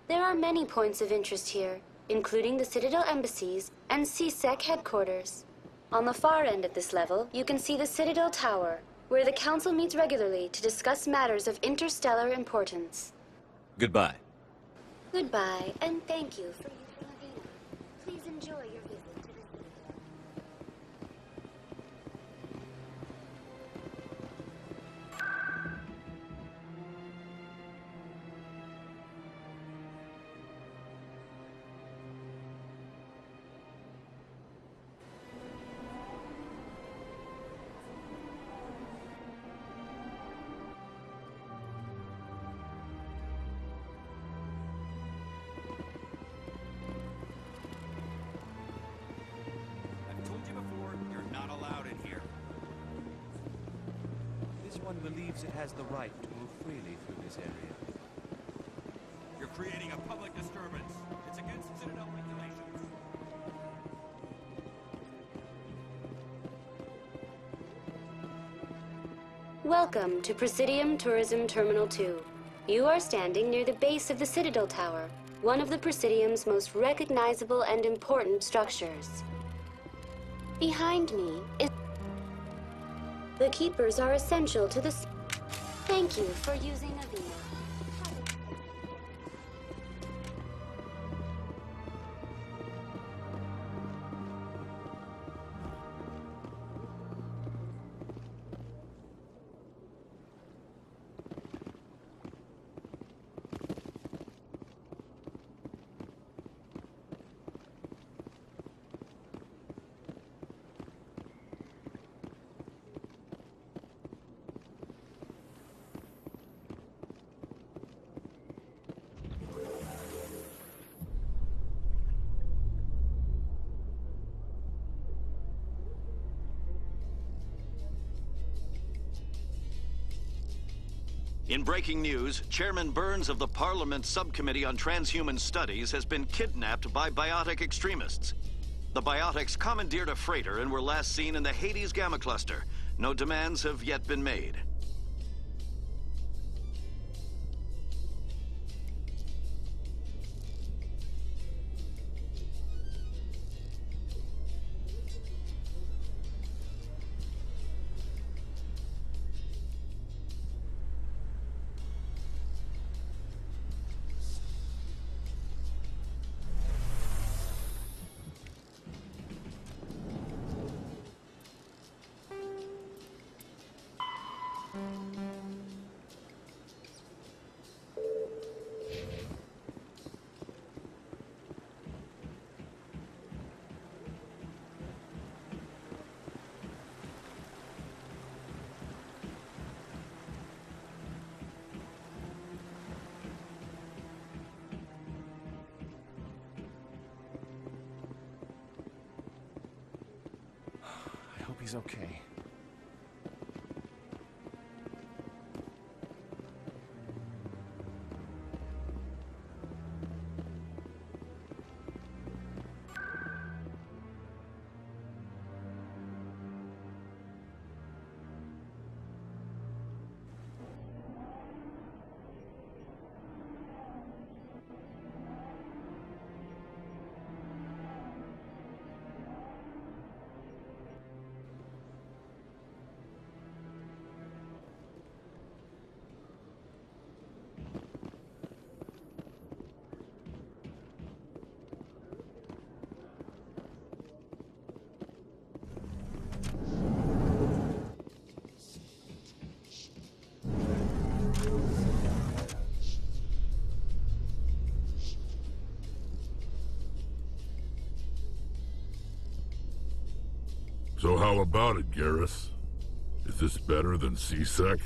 There are many points of interest here, including the Citadel embassies and CSEC headquarters. On the far end of this level, you can see the Citadel Tower, where the Council meets regularly to discuss matters of interstellar importance. Goodbye. Goodbye, and thank you for using Avena. Please enjoy your visit to the Citadel. One believes it has the right to move freely through this area. You're creating a public disturbance. It's against Citadel regulations. Welcome to Presidium Tourism Terminal 2. You are standing near the base of the Citadel Tower, one of the Presidium's most recognizable and important structures. Behind me is... The Keepers are essential to the... Thank you for using Avena. In breaking news, Chairman Burns of the Parliament Subcommittee on Transhuman Studies has been kidnapped by biotic extremists. The biotics commandeered a freighter and were last seen in the Hades Gamma Cluster. No demands have yet been made. he's okay. So how about it, Garrus? Is this better than C-Sec?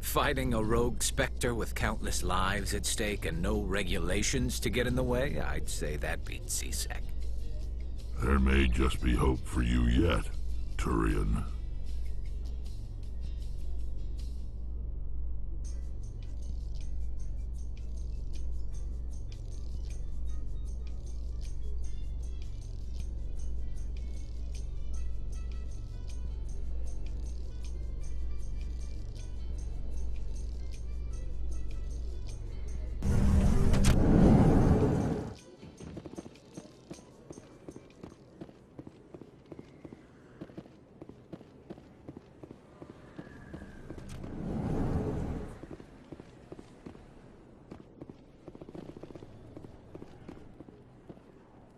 Fighting a rogue Spectre with countless lives at stake and no regulations to get in the way? I'd say that beats C-Sec. There may just be hope for you yet, Turian.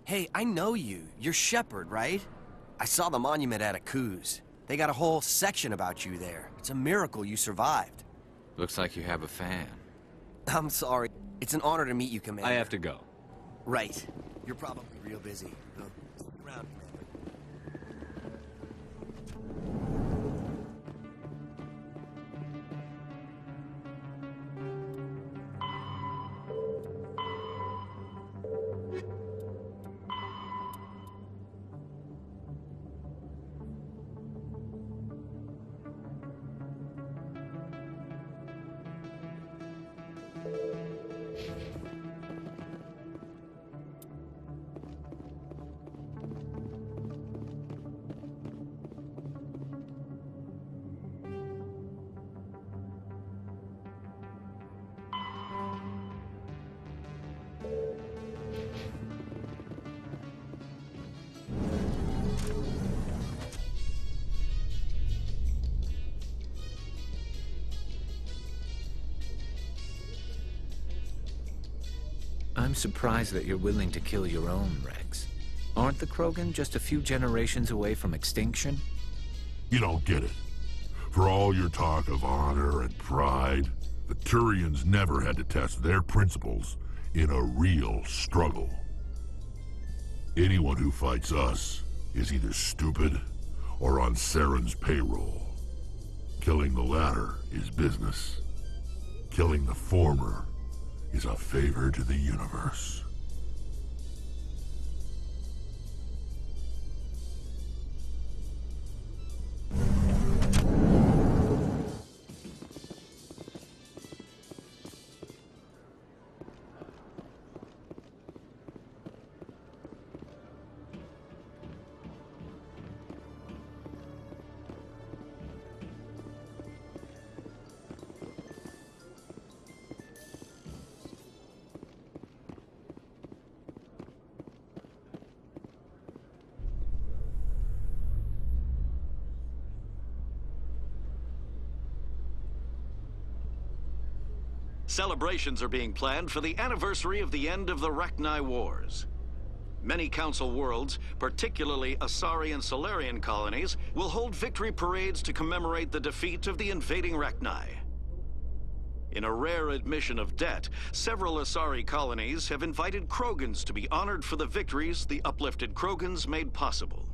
Hey, I know you. You're Shepard, right? I saw the monument at Akuz. They got a whole section about you there. It's a miracle you survived. Looks like you have a fan. I'm sorry. It's an honor to meet you, Commander. I have to go. Right. You're probably real busy. Stick around, Commander. I'm surprised that you're willing to kill your own, Rex. Aren't the Krogan just a few generations away from extinction? You don't get it. For all your talk of honor and pride, the Turians never had to test their principles in a real struggle. Anyone who fights us is either stupid or on Saren's payroll. Killing the latter is business. Killing the former is a favor to the universe. Celebrations are being planned for the anniversary of the end of the Rachni Wars. Many Council worlds, particularly Asari and Solarian colonies, will hold victory parades to commemorate the defeat of the invading Rachni. In a rare admission of debt, several Asari colonies have invited Krogans to be honored for the victories the uplifted Krogans made possible.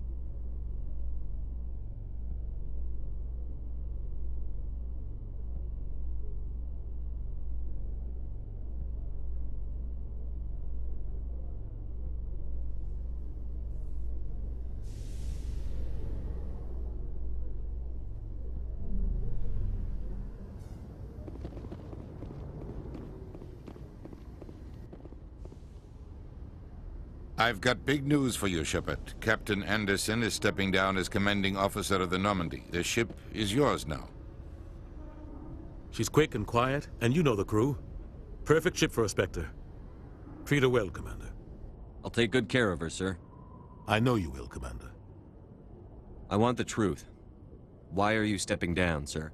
I've got big news for you, Shepard. Captain Anderson is stepping down as commanding officer of the Normandy. The ship is yours now. She's quick and quiet, and you know the crew. Perfect ship for a Spectre. Treat her well, Commander. I'll take good care of her, sir. I know you will, Commander. I want the truth. Why are you stepping down, sir?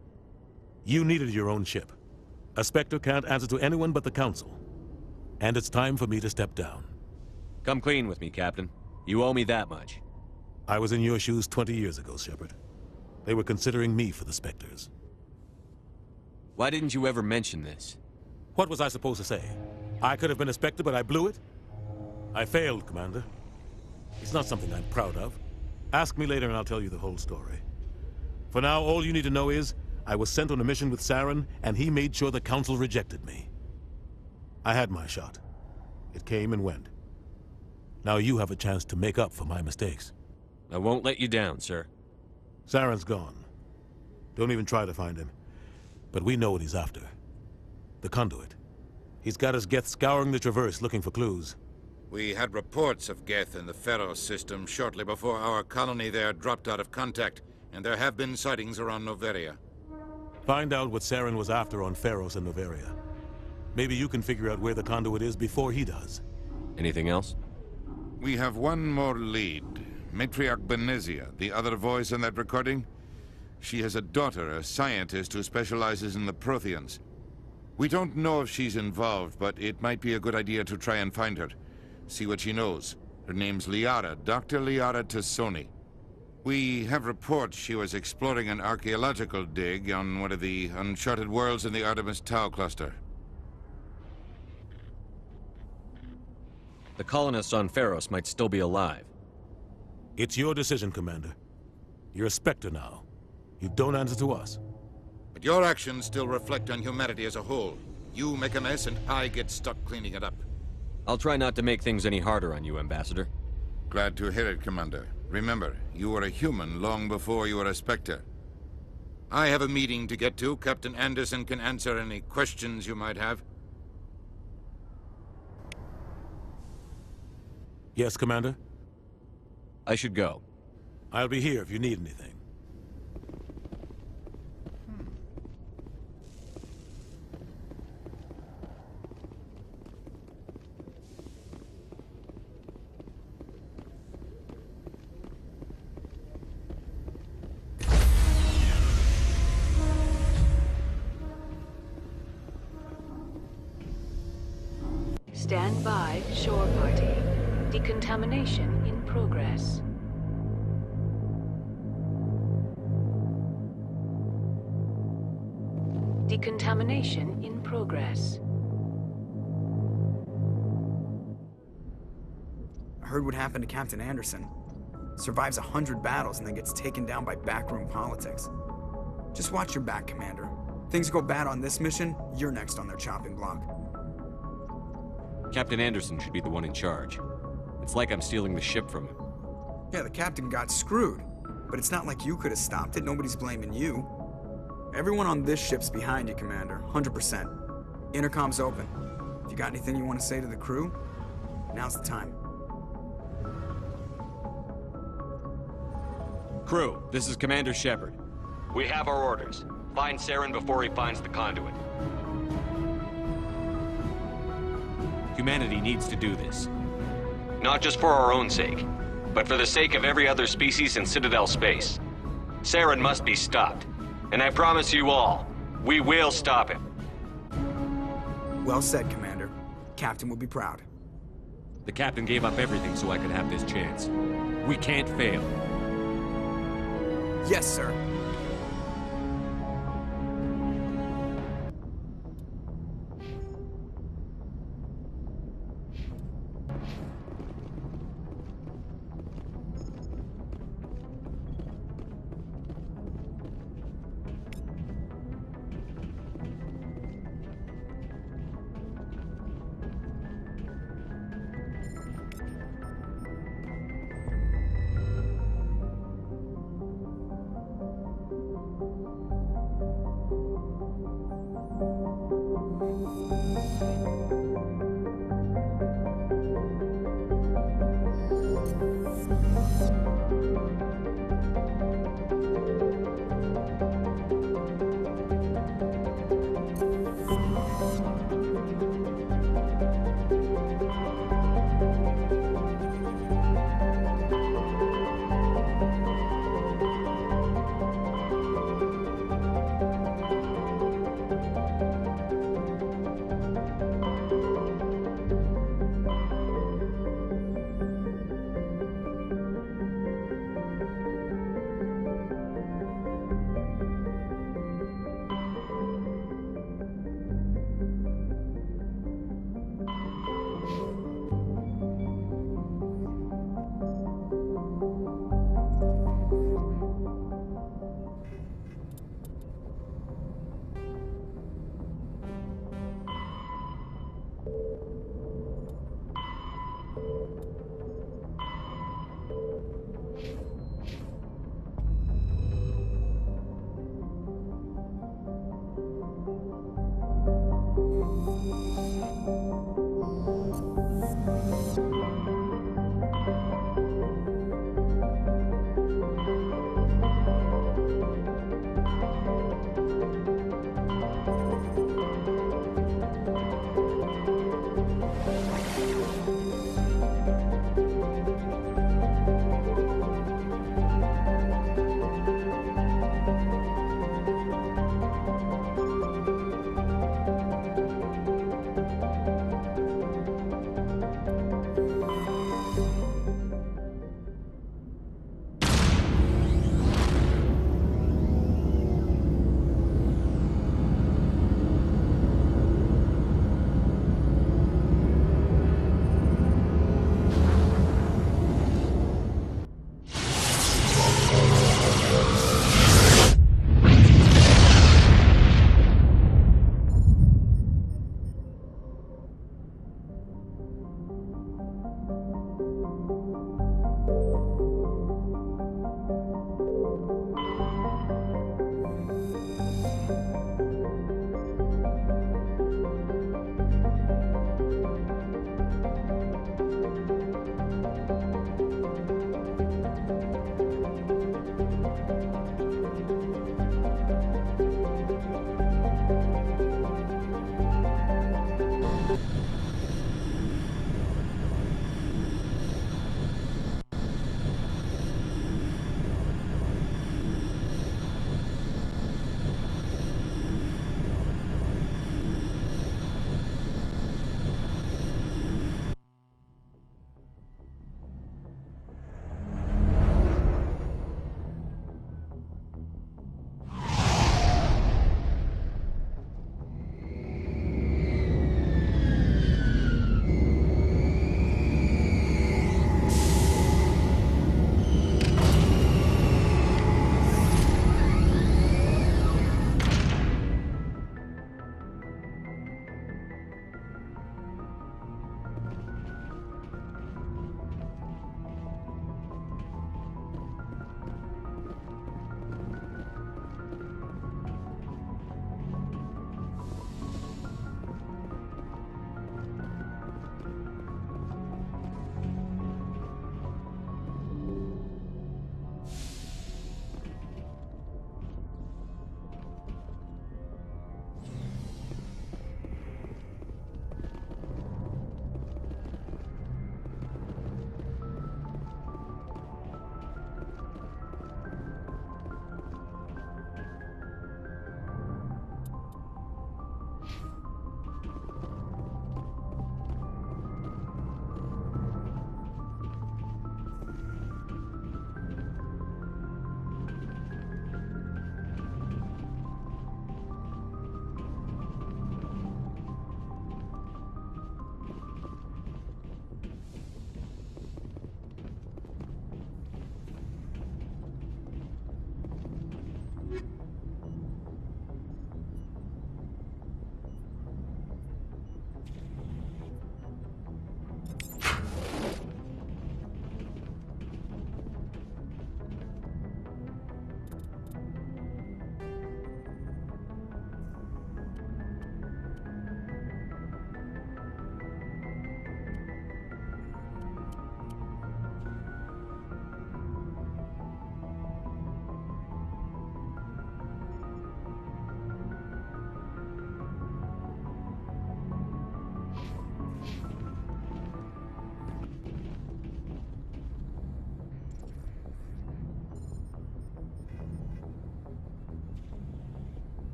You needed your own ship. A Spectre can't answer to anyone but the Council. And it's time for me to step down. Come clean with me, Captain. You owe me that much. I was in your shoes 20 years ago, Shepard. They were considering me for the Spectres. Why didn't you ever mention this? What was I supposed to say? I could have been a Spectre, but I blew it? I failed, Commander. It's not something I'm proud of. Ask me later and I'll tell you the whole story. For now, all you need to know is, I was sent on a mission with Saren, and he made sure the Council rejected me. I had my shot. It came and went. Now you have a chance to make up for my mistakes. I won't let you down, sir. Saren's gone. Don't even try to find him. But we know what he's after. The conduit. He's got his Geth scouring the Traverse looking for clues. We had reports of Geth in the Pharos system shortly before our colony there dropped out of contact, and there have been sightings around Noveria. Find out what Saren was after on Pharos and Noveria. Maybe you can figure out where the conduit is before he does. Anything else? We have one more lead. Matriarch Benezia, the other voice in that recording. She has a daughter, a scientist who specializes in the Protheans. We don't know if she's involved, but it might be a good idea to try and find her. See what she knows. Her name's Liara, Dr. Liara Tassoni. We have reports she was exploring an archaeological dig on one of the uncharted worlds in the Artemis Tau cluster. The colonists on Pharos might still be alive. It's your decision, Commander. You're a Spectre now. You don't answer to us. But your actions still reflect on humanity as a whole. You make a mess and I get stuck cleaning it up. I'll try not to make things any harder on you, Ambassador. Glad to hear it, Commander. Remember, you were a human long before you were a Spectre. I have a meeting to get to. Captain Anderson can answer any questions you might have. Yes, Commander? I should go. I'll be here if you need anything. Stand by, shore party. Decontamination in progress. Decontamination in progress. I heard what happened to Captain Anderson. Survives 100 battles and then gets taken down by backroom politics. Just watch your back, Commander. Things go bad on this mission, you're next on their chopping block. Captain Anderson should be the one in charge. It's like I'm stealing the ship from him. Yeah, the captain got screwed. But it's not like you could have stopped it. Nobody's blaming you. Everyone on this ship's behind you, Commander. 100%. Intercom's open. If you got anything you want to say to the crew, now's the time. Crew, this is Commander Shepard. We have our orders. Find Saren before he finds the conduit. Humanity needs to do this. Not just for our own sake, but for the sake of every other species in Citadel space. Saren must be stopped. And I promise you all, we will stop him. Well said, Commander. Captain will be proud. The captain gave up everything so I could have this chance. We can't fail. Yes, sir.